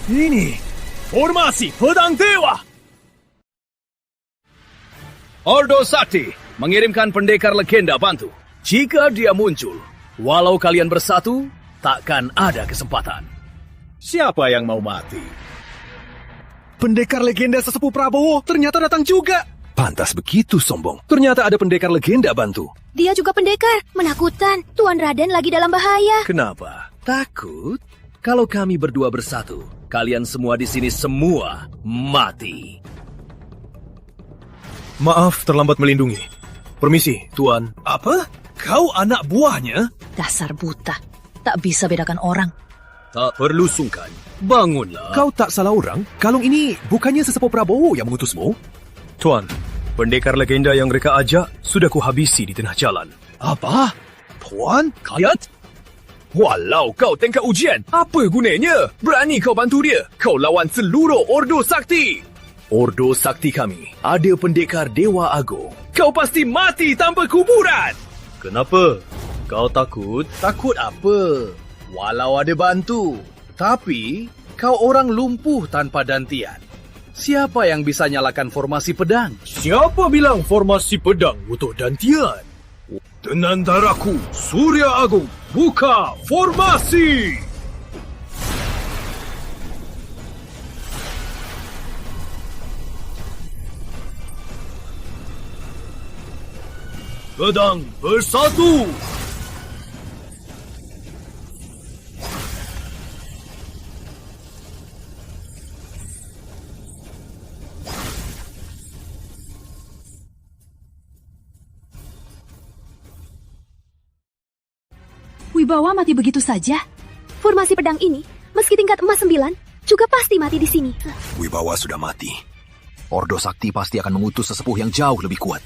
Ini formasi pedang dewa. Ordo Sakti mengirimkan pendekar legenda bantu. Jika dia muncul, walau kalian bersatu, takkan ada kesempatan. Siapa yang mau mati? Pendekar legenda sesepuh Prabowo ternyata datang juga. Pantas begitu sombong. Ternyata ada pendekar legenda bantu. Dia juga pendekar. Menakutkan. Tuan Raden lagi dalam bahaya. Kenapa? Takut? Kalau kami berdua bersatu, kalian semua di sini semua mati. Maaf terlambat melindungi. Permisi, Tuan. Apa? Kau anak buahnya? Dasar buta. Tak bisa bedakan orang. Tak perlu sungkan. Bangunlah. Kau tak salah orang. Kalung ini bukannya sesepuh Prabowo yang mengutusmu? Tuan, pendekar legenda yang mereka ajak sudah kuhabisi di tengah jalan. Apa? Tuan? Kayat? Walau kau tingkat ujian, apa gunanya? Berani kau bantu dia? Kau lawan seluruh Ordo Sakti. Ordo Sakti kami ada pendekar Dewa Agung. Kau pasti mati tanpa kuburan. Kenapa? Kau takut? Takut apa? Walau ada bantu, tapi kau orang lumpuh tanpa dantian. Siapa yang bisa nyalakan formasi pedang? Siapa bilang formasi pedang untuk dantian? Tenantaraku, Surya Agung, buka formasi! Pedang bersatu! Wibawa mati begitu saja. Formasi pedang ini, meski tingkat emas 9, juga pasti mati di sini. Wibawa sudah mati. Ordo Sakti pasti akan mengutus sesepuh yang jauh lebih kuat.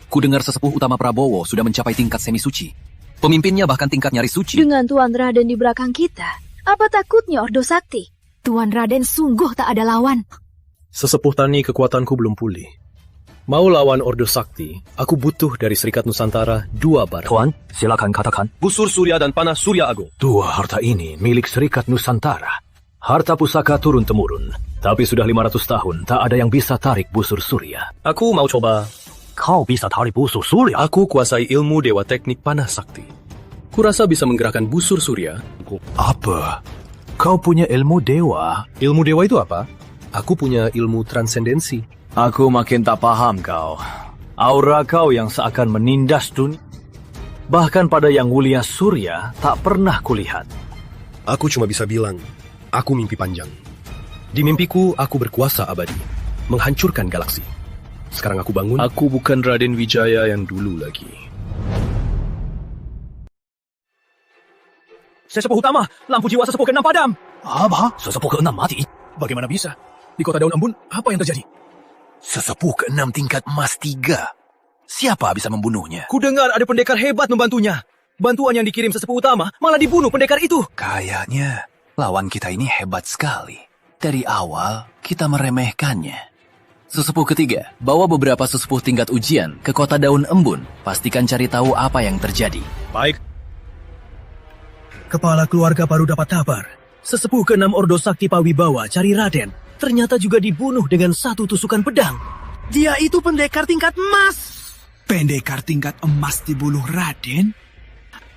Kudengar sesepuh utama Prabowo sudah mencapai tingkat semi suci. Pemimpinnya bahkan tingkat nyaris suci. Dengan Tuan Raden di belakang kita, apa takutnya Ordo Sakti? Tuan Raden sungguh tak ada lawan. Sesepuh Tani kekuatanku belum pulih. Mau lawan Ordo Sakti, aku butuh dari Serikat Nusantara 2 barang. Tuan, silakan katakan. Busur Surya dan Panah Surya Agung. 2 harta ini milik Serikat Nusantara. Harta pusaka turun-temurun. Tapi sudah 500 tahun, tak ada yang bisa tarik busur Surya. Aku mau coba. Kau bisa tarik busur Surya? Aku kuasai ilmu Dewa Teknik Panah Sakti. Kurasa bisa menggerakkan busur Surya. Apa? Kau punya ilmu dewa? Ilmu dewa itu apa? Aku punya ilmu transendensi. Aku makin tak paham kau. Aura kau yang seakan menindas dunia. Bahkan pada yang mulia Surya tak pernah kulihat. Aku cuma bisa bilang, aku mimpi panjang. Di mimpiku, aku berkuasa abadi. Menghancurkan galaksi. Sekarang aku bangun. Aku bukan Raden Wijaya yang dulu lagi. Sesepuh utama, lampu jiwa sesepuh ke-6 padam. Apa? Sesepuh ke-6 mati? Bagaimana bisa? Di kota Daun Embun, apa yang terjadi? Sesepuh ke-6 tingkat emas 3. Siapa bisa membunuhnya? Ku dengar ada pendekar hebat membantunya. Bantuan yang dikirim sesepuh utama malah dibunuh pendekar itu. Kayaknya lawan kita ini hebat sekali. Dari awal, kita meremehkannya. Sesepuh ketiga, bawa beberapa sesepuh tingkat ujian ke kota Daun Embun. Pastikan cari tahu apa yang terjadi. Baik. Kepala keluarga baru dapat kabar. Sesepuh ke-6 Ordo Sakti Pawibawa cari Raden. Ternyata juga dibunuh dengan 1 tusukan pedang. Dia itu pendekar tingkat emas. Pendekar tingkat emas dibunuh Raden?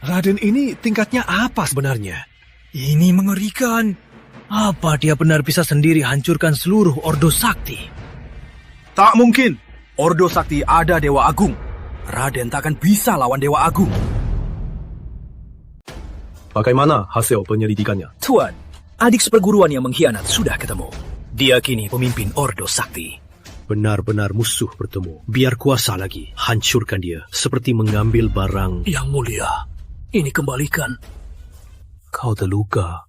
Raden ini tingkatnya apa sebenarnya? Ini mengerikan. Apa dia benar bisa sendiri hancurkan seluruh Ordo Sakti? Tak mungkin. Ordo Sakti ada Dewa Agung. Raden tak akan bisa lawan Dewa Agung. Bagaimana hasil penyelidikannya? Tuan, adik seperguruan yang mengkhianat sudah ketemu. Dia kini pemimpin Ordo Sakti. Benar-benar musuh bertemu. Biar kuasa lagi. Hancurkan dia. Seperti mengambil barang. Yang mulia, ini kembalikan. Kau terluka.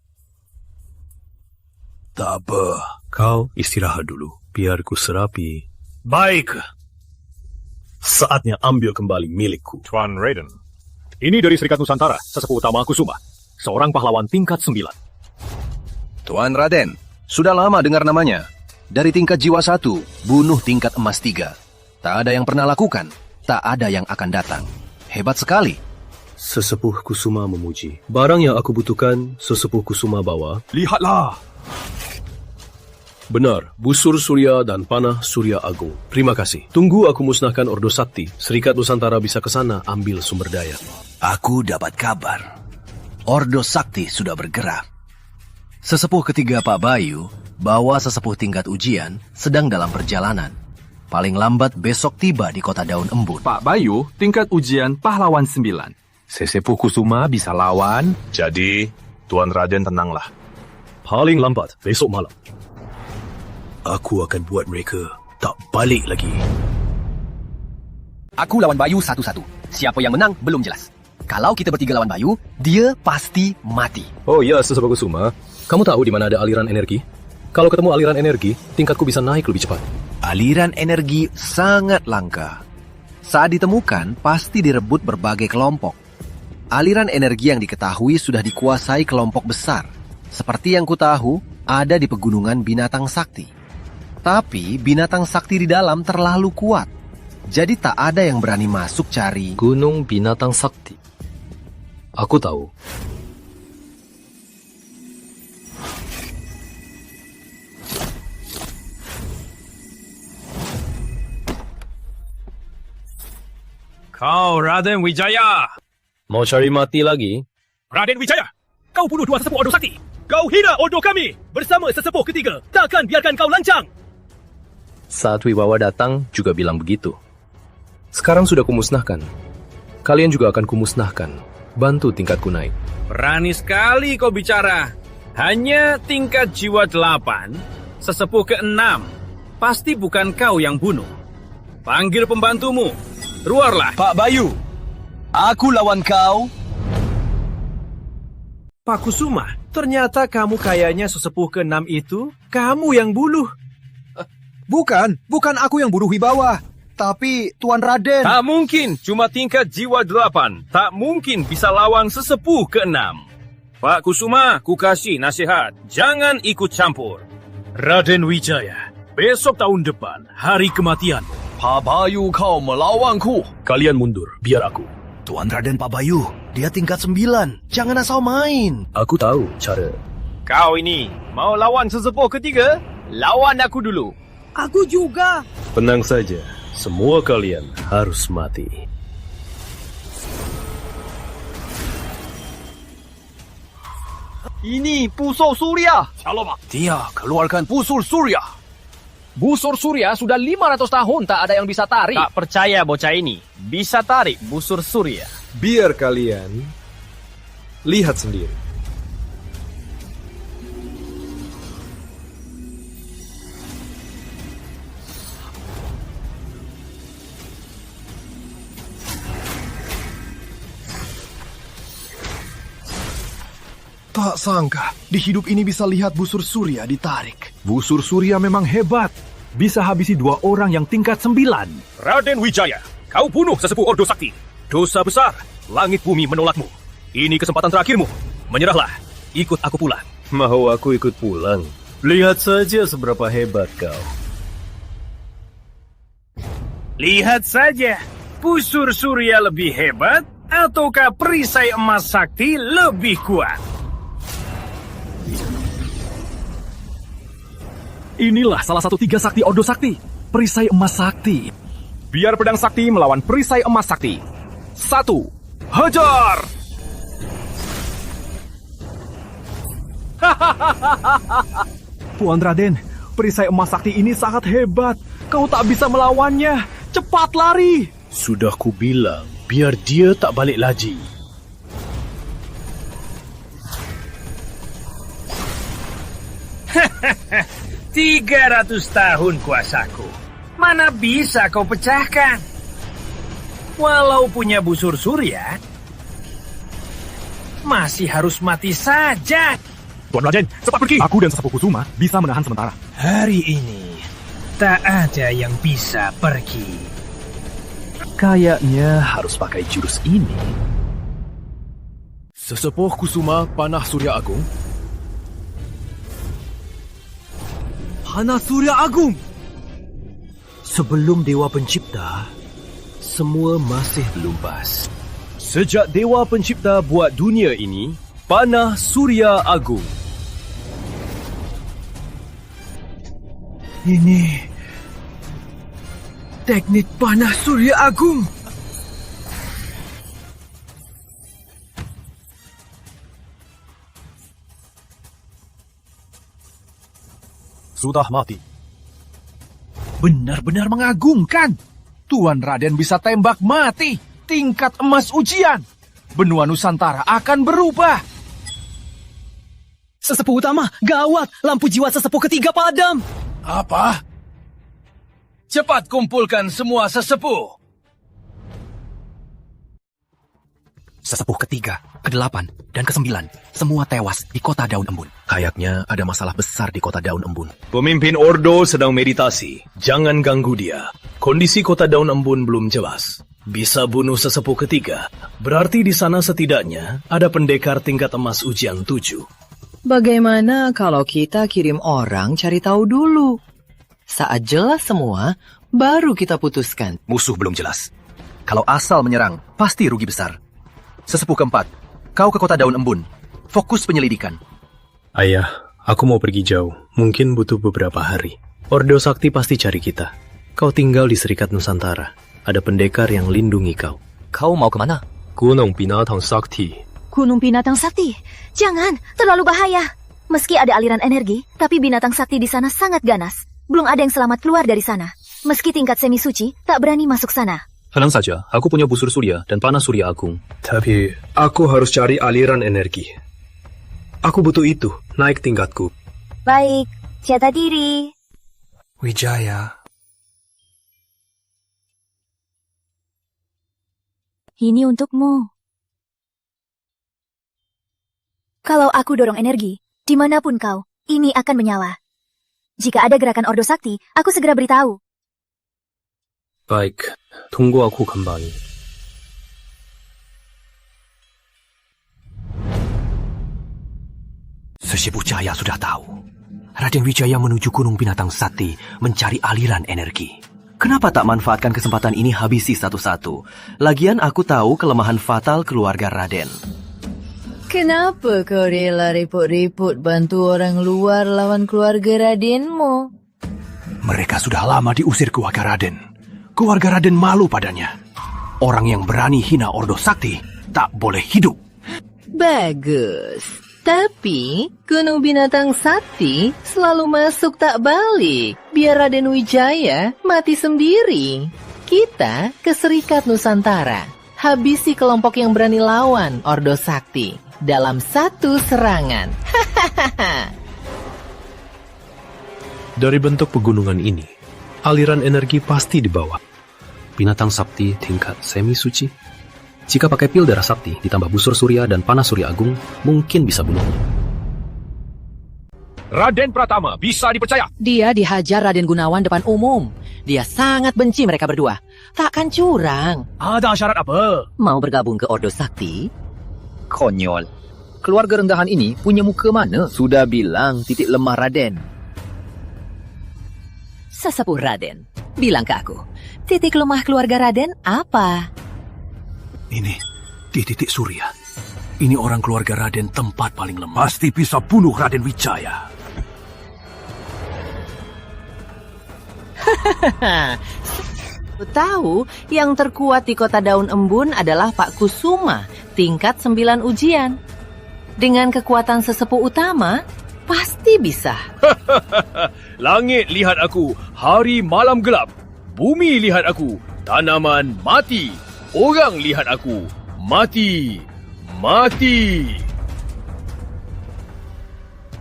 Tak apa. Kau istirahat dulu. Biar ku serapi. Baik. Saatnya ambil kembali milikku. Tuan Raden, ini dari Serikat Nusantara, sesepuh utama Kusuma. Seorang pahlawan tingkat 9. Tuan Raden, sudah lama dengar namanya. Dari tingkat jiwa 1, bunuh tingkat emas 3. Tak ada yang pernah lakukan, tak ada yang akan datang. Hebat sekali. Sesepuh Kusuma memuji. Barang yang aku butuhkan, Sesepuh Kusuma bawa. Lihatlah. Benar, busur Surya dan panah Surya Agung. Terima kasih. Tunggu aku musnahkan Ordo Sakti. Serikat Nusantara bisa ke sana ambil sumber daya. Aku dapat kabar. Ordo Sakti sudah bergerak. Sesepuh ketiga Pak Bayu bawa sesepuh tingkat ujian sedang dalam perjalanan. Paling lambat besok tiba di kota Daun Embun. Pak Bayu, tingkat ujian pahlawan 9. Sesepuh Kusuma bisa lawan. Jadi, Tuan Raden tenanglah. Paling lambat besok malam. Aku akan buat mereka tak balik lagi. Aku lawan Bayu satu-satu. Siapa yang menang belum jelas. Kalau kita bertiga lawan Bayu, dia pasti mati. Oh iya, Sesepuh Kusuma. Kamu tahu di mana ada aliran energi? Kalau ketemu aliran energi, tingkatku bisa naik lebih cepat. Aliran energi sangat langka. Saat ditemukan, pasti direbut berbagai kelompok. Aliran energi yang diketahui sudah dikuasai kelompok besar. Seperti yang ku tahu, ada di pegunungan binatang sakti. Tapi binatang sakti di dalam terlalu kuat. Jadi tak ada yang berani masuk cari Gunung Binatang Sakti. Aku tahu. Kau Raden Wijaya. Mau cari mati lagi? Raden Wijaya, kau bunuh 2 sesepuh Ordo Sakti. Kau hina Ordo kami. Bersama sesepuh ketiga, takkan biarkan kau lancang. Saat Wibawa datang, juga bilang begitu. Sekarang sudah kumusnahkan. Kalian juga akan kumusnahkan. Bantu tingkatku naik. Berani sekali kau bicara. Hanya tingkat jiwa 8, sesepuh ke-6. Pasti bukan kau yang bunuh. Panggil pembantumu. Keluarlah. Pak Bayu, aku lawan kau. Pak Kusuma, ternyata kamu kayaknya sesepuh ke-6 itu, kamu yang bunuh. Bukan aku yang bunuh Wibawa. Tapi Tuan Raden. Tak mungkin, cuma tingkat jiwa 8. Tak mungkin bisa lawan sesepuh ke-6. Pak Kusuma, ku kasih nasihat. Jangan ikut campur. Raden Wijaya, besok tahun depan, hari kematianmu. Pak Bayu kau melawanku. Kalian mundur, biar aku. Tuan Raden Pak Bayu, dia tingkat 9. Jangan asal main. Aku tahu cara. Kau ini mau lawan sesepuh ketiga? Lawan aku dulu. Aku juga. Tenang saja, semua kalian harus mati. Ini pusur surya. Dia keluarkan busur surya. Busur surya sudah 500 tahun tak ada yang bisa tarik. Tak percaya bocah ini bisa tarik busur surya. Biar kalian lihat sendiri. Tak sangka, di hidup ini bisa lihat busur surya ditarik. Busur surya memang hebat. Bisa habisi 2 orang yang tingkat 9. Raden Wijaya, kau bunuh sesepuh Ordo Sakti. Dosa besar, langit bumi menolakmu. Ini kesempatan terakhirmu. Menyerahlah, ikut aku pulang. Mau aku ikut pulang? Lihat saja seberapa hebat kau. Lihat saja, busur surya lebih hebat ataukah perisai emas sakti lebih kuat? Inilah salah satu 3 sakti Ordo Sakti. Perisai emas sakti. Biar pedang sakti melawan perisai emas sakti. 1. Hajar! Tuan Raden, perisai emas sakti ini sangat hebat. Kau tak bisa melawannya. Cepat lari! Sudah kubilang, biar dia tak balik lagi. Hahaha. 300 tahun kuasaku. Mana bisa kau pecahkan? Walau punya busur surya, masih harus mati saja. Tuan Raden, cepat pergi. Aku dan sesepuh Kusuma bisa menahan sementara. Hari ini, tak ada yang bisa pergi. Kayaknya harus pakai jurus ini. Sesepuh Kusuma Panah Surya Agung. Panah Surya Agung. Sebelum Dewa Pencipta, semua masih belum pas. Sejak Dewa Pencipta buat dunia ini, Panah Surya Agung. Ini teknik Panah Surya Agung. Sudah mati. Benar-benar mengagumkan. Tuan Raden bisa tembak mati. Tingkat emas ujian. Benua Nusantara akan berubah. Sesepuh utama, gawat. Lampu jiwa sesepuh ketiga padam. Apa? Cepat kumpulkan semua sesepuh. Sesepuh ketiga, ke-8, dan ke-9, semua tewas di kota Daun Embun. Kayaknya ada masalah besar di kota Daun Embun. Pemimpin Ordo sedang meditasi. Jangan ganggu dia. Kondisi kota Daun Embun belum jelas. Bisa bunuh sesepuh ketiga. Berarti di sana setidaknya ada pendekar tingkat emas ujian 7. Bagaimana kalau kita kirim orang cari tahu dulu? Saat jelas semua, baru kita putuskan. Musuh belum jelas. Kalau asal menyerang, pasti rugi besar. Sesepuh keempat, kau ke kota Daun Embun. Fokus penyelidikan. Ayah, aku mau pergi jauh. Mungkin butuh beberapa hari. Ordo Sakti pasti cari kita. Kau tinggal di Serikat Nusantara. Ada pendekar yang lindungi kau. Kau mau kemana? Gunung Binatang Sakti. Gunung Binatang Sakti? Jangan, terlalu bahaya. Meski ada aliran energi, tapi binatang sakti di sana sangat ganas. Belum ada yang selamat keluar dari sana. Meski tingkat semi suci, tak berani masuk sana. Tenang saja, aku punya busur surya dan panah surya agung. Tapi aku harus cari aliran energi. Aku butuh itu, naik tingkatku. Baik, jatah diri. Wijaya. Ini untukmu. Kalau aku dorong energi, dimanapun kau, ini akan menyala. Jika ada gerakan Ordo Sakti, aku segera beritahu. Baik, tunggu aku kembali. Sesepuh Jaya sudah tahu. Raden Wijaya menuju Gunung Binatang Sakti mencari aliran energi. Kenapa tak manfaatkan kesempatan ini habisi satu-satu? Lagian aku tahu kelemahan fatal keluarga Raden. Kenapa kau rela repot-repot bantu orang luar lawan keluarga Radenmu? Mereka sudah lama diusir keluarga Raden. Keluarga Raden malu padanya. Orang yang berani hina Ordo Sakti tak boleh hidup. Bagus. Tapi Gunung Binatang Sakti selalu masuk tak balik. Biar Raden Wijaya mati sendiri. Kita ke Serikat Nusantara. Habisi kelompok yang berani lawan Ordo Sakti dalam satu serangan. Dari bentuk pegunungan ini, aliran energi pasti di bawah. Binatang sakti tingkat semi suci. Jika pakai pil darah sakti ditambah busur surya dan panas surya agung, mungkin bisa bunuh. Raden Pratama bisa dipercaya. Dia dihajar Raden Gunawan depan umum. Dia sangat benci mereka berdua. Takkan curang. Ada syarat apa? Mau bergabung ke Ordo Sakti? Konyol. Keluarga rendahan ini punya muka mana? Sudah bilang titik lemah Raden. Sesepuh Raden, bilang ke aku, titik lemah keluarga Raden apa? Ini, di titik surya. Ini orang keluarga Raden tempat paling lemah. Pasti bisa bunuh Raden Wijaya. Tahu, yang terkuat di Kota Daun Embun adalah Pak Kusuma, tingkat 9 ujian. Dengan kekuatan sesepuh utama, pasti bisa. Langit lihat aku, hari malam gelap. Bumi lihat aku, tanaman mati. Orang lihat aku, mati. Mati.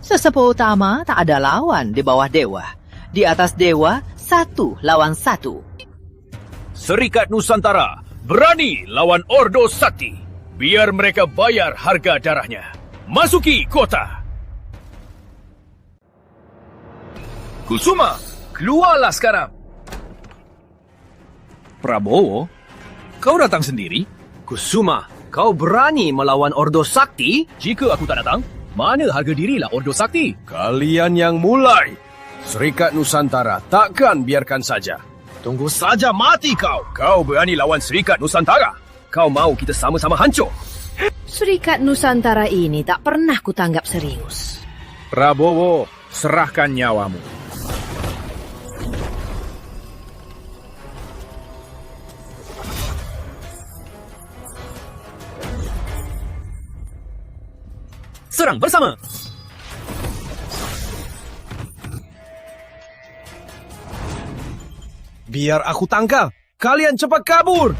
Sesepuh utama tak ada lawan di bawah dewa. Di atas dewa, 1 lawan 1. Serikat Nusantara berani lawan Ordo Sakti. Biar mereka bayar harga darahnya. Masuki kota. Kusuma, keluarlah sekarang. Prabowo, kau datang sendiri? Kusuma, kau berani melawan Ordo Sakti? Jika aku tak datang, mana harga dirilah Ordo Sakti? Kalian yang mulai. Serikat Nusantara takkan biarkan saja. Tunggu saja mati kau. Kau berani lawan Serikat Nusantara. Kau mau kita sama-sama hancur. Serikat Nusantara ini tak pernah kutanggap serius. Prabowo, serahkan nyawamu. Serang bersama. Biar aku tangkal. Kalian cepat kabur.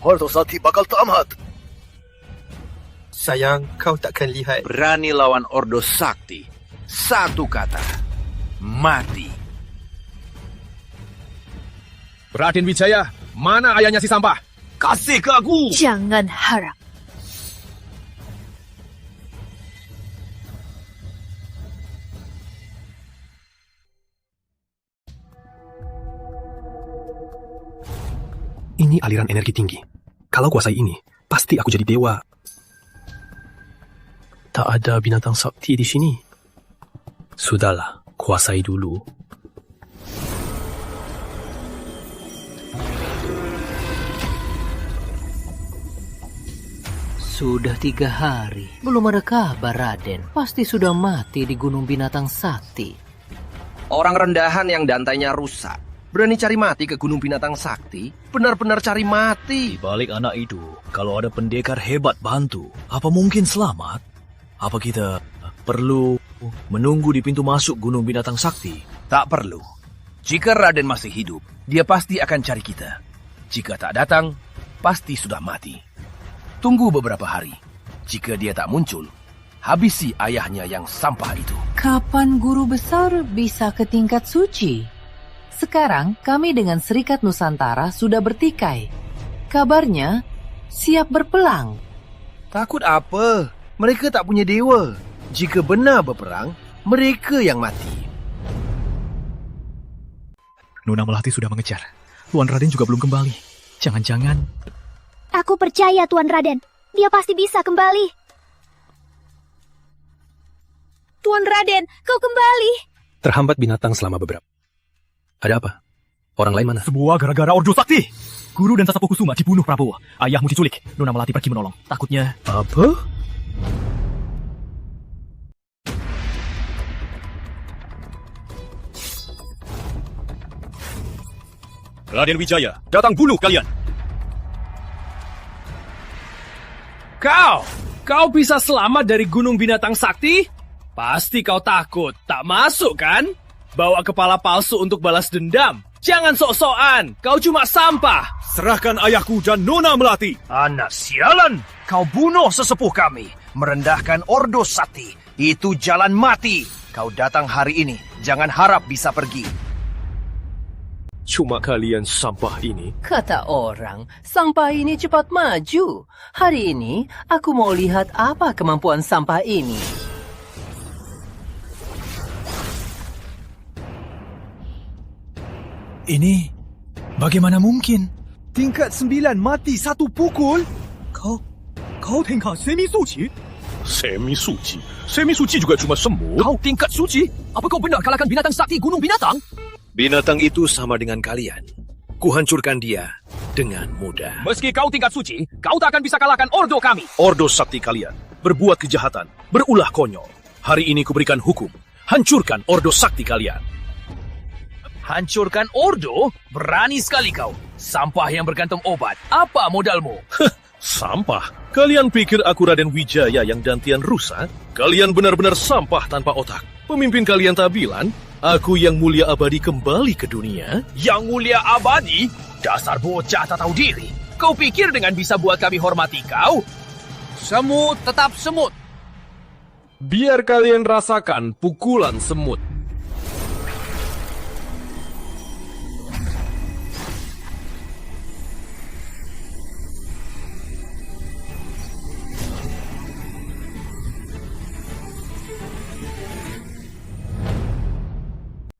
Ordo Sakti bakal tamat. Sayang, kau takkan lihat. Berani lawan Ordo Sakti. Satu kata. Mati. Raden Wijaya, mana ayahnya si sampah? Kasih ke aku. Jangan harap. Ini aliran energi tinggi. Kalau kuasai ini, pasti aku jadi dewa. Tak ada binatang sakti di sini. Sudahlah, kuasai dulu. Sudah 3 hari, belum ada kabar Raden. Pasti sudah mati di Gunung Binatang Sakti. Orang rendahan yang dantainya rusak. Berani cari mati ke Gunung Binatang Sakti? Benar-benar cari mati. Di balik anak itu, kalau ada pendekar hebat bantu, apa mungkin selamat? Apa kita perlu menunggu di pintu masuk Gunung Binatang Sakti? Tak perlu. Jika Raden masih hidup, dia pasti akan cari kita. Jika tak datang, pasti sudah mati. Tunggu beberapa hari. Jika dia tak muncul, habisi ayahnya yang sampah itu. Kapan guru besar bisa ke tingkat suci? Sekarang kami dengan Serikat Nusantara sudah bertikai. Kabarnya siap berpelang. Takut apa? Mereka tak punya dewa. Jika benar berperang, mereka yang mati. Nona Melati sudah mengejar. Tuan Raden juga belum kembali. Jangan-jangan... Aku percaya Tuan Raden. Dia pasti bisa kembali. Tuan Raden, kau kembali. Terhambat binatang selama beberapa. Ada apa? Orang lain mana? Semua gara-gara Ordo Sakti. Guru dan Sasapu Kusuma dibunuh Prabowo. Ayahmu diculik. Nona Melati pergi menolong. Takutnya... Apa? Raden Wijaya, datang bunuh kalian. Kau bisa selamat dari Gunung Binatang Sakti? Pasti kau takut, tak masuk kan? Bawa kepala palsu untuk balas dendam. Jangan sok-sokan, kau cuma sampah. Serahkan ayahku dan Nona Melati. Anak sialan, kau bunuh sesepuh kami. Merendahkan Ordo Sakti. Itu jalan mati. Kau datang hari ini, jangan harap bisa pergi. Cuma kalian sampah ini. Kata orang, sampah ini cepat maju. Hari ini, aku mau lihat apa kemampuan sampah ini. Ini bagaimana mungkin? Tingkat 9 mati satu pukul? Kau tingkat semi suci? Semi suci juga cuma semut. Kau tingkat suci? Apa kau benar kalahkan binatang sakti gunung binatang? Binatang itu sama dengan kalian. Kuhancurkan dia dengan mudah. Meski kau tingkat suci, kau tak akan bisa kalahkan Ordo kami. Ordo Sakti kalian berbuat kejahatan, berulah konyol. Hari ini kuberikan hukum. Hancurkan Ordo Sakti kalian. Hancurkan Ordo? Berani sekali kau. Sampah yang bergantung obat. Apa modalmu? Sampah? Kalian pikir aku Raden Wijaya yang gantian rusa? Kalian benar-benar sampah tanpa otak. Pemimpin kalian tak bilang, aku yang mulia abadi kembali ke dunia? Yang mulia abadi? Dasar bocah tak tahu diri. Kau pikir dengan bisa buat kami hormati kau? Semut tetap semut. Biar kalian rasakan pukulan semut.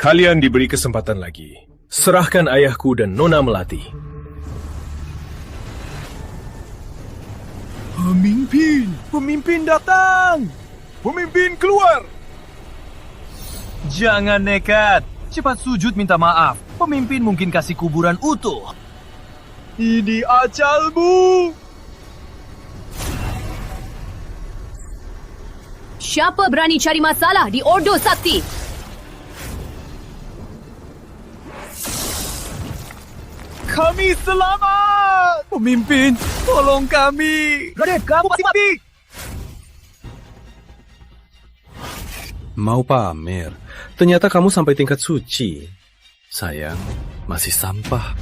Kalian diberi kesempatan lagi. Serahkan ayahku dan Nona Melati. Pemimpin datang. Pemimpin keluar. Jangan nekat. Cepat sujud minta maaf. Pemimpin mungkin kasih kuburan utuh. Ini ajalmu. Siapa berani cari masalah di Ordo Sakti? Kami selamat! Pemimpin, tolong kami! Raden, kamu pasti mati! Mau pamer. Ternyata kamu sampai tingkat suci. Sayang, masih sampah.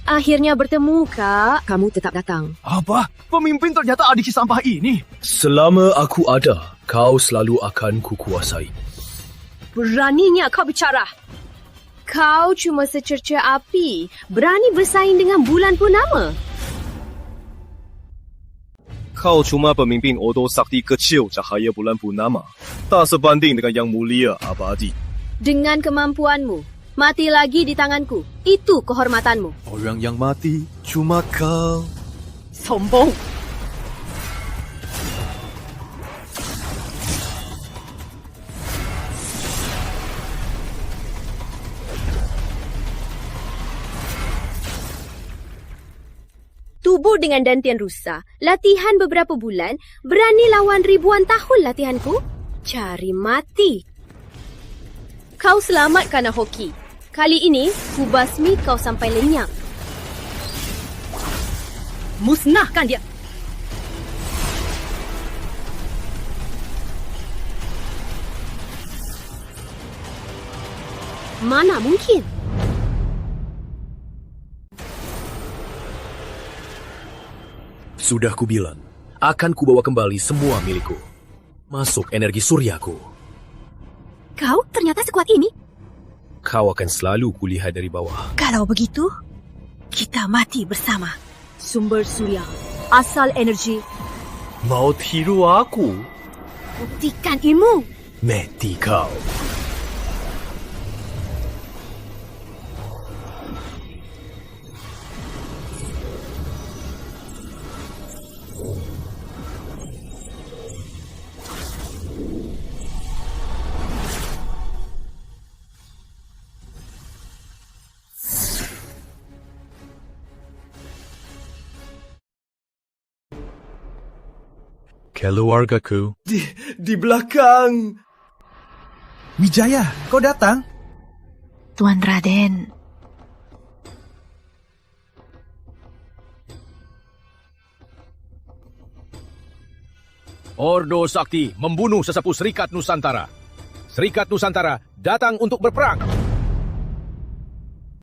Akhirnya bertemu, Kak. Kamu tetap datang. Apa? Pemimpin ternyata adik si sampah ini? Selama aku ada, kau selalu akan kukuasai. Beraninya kau bicara. Kau cuma secerca api. Berani bersaing dengan bulan purnama. Kau cuma pemimpin Ordo Sakti kecil cahaya bulan purnama. Tak sebanding dengan yang mulia abadi. Dengan kemampuanmu, mati lagi di tanganku. Itu kehormatanmu. Orang yang mati cuma kau. Sombong. Tubuh dengan dantian rusa, latihan beberapa bulan, berani lawan ribuan tahun latihanku? Cari mati. Kau selamat kerana hoki. Kali ini, ku basmi kau sampai lenyap. Musnahkan dia. Mana mungkin? Sudah kubilang, akan kubawa kembali semua milikku. Masuk energi suryaku. Kau ternyata sekuat ini? Kau akan selalu kulihat dari bawah. Kalau begitu, kita mati bersama. Sumber surya, asal energi. Mau tiru aku? Buktikan ilmu. Mati kau. Keluargaku. Di belakang. Wijaya, kau datang? Tuan Raden. Ordo Sakti membunuh sesepuh Serikat Nusantara. Serikat Nusantara datang untuk berperang.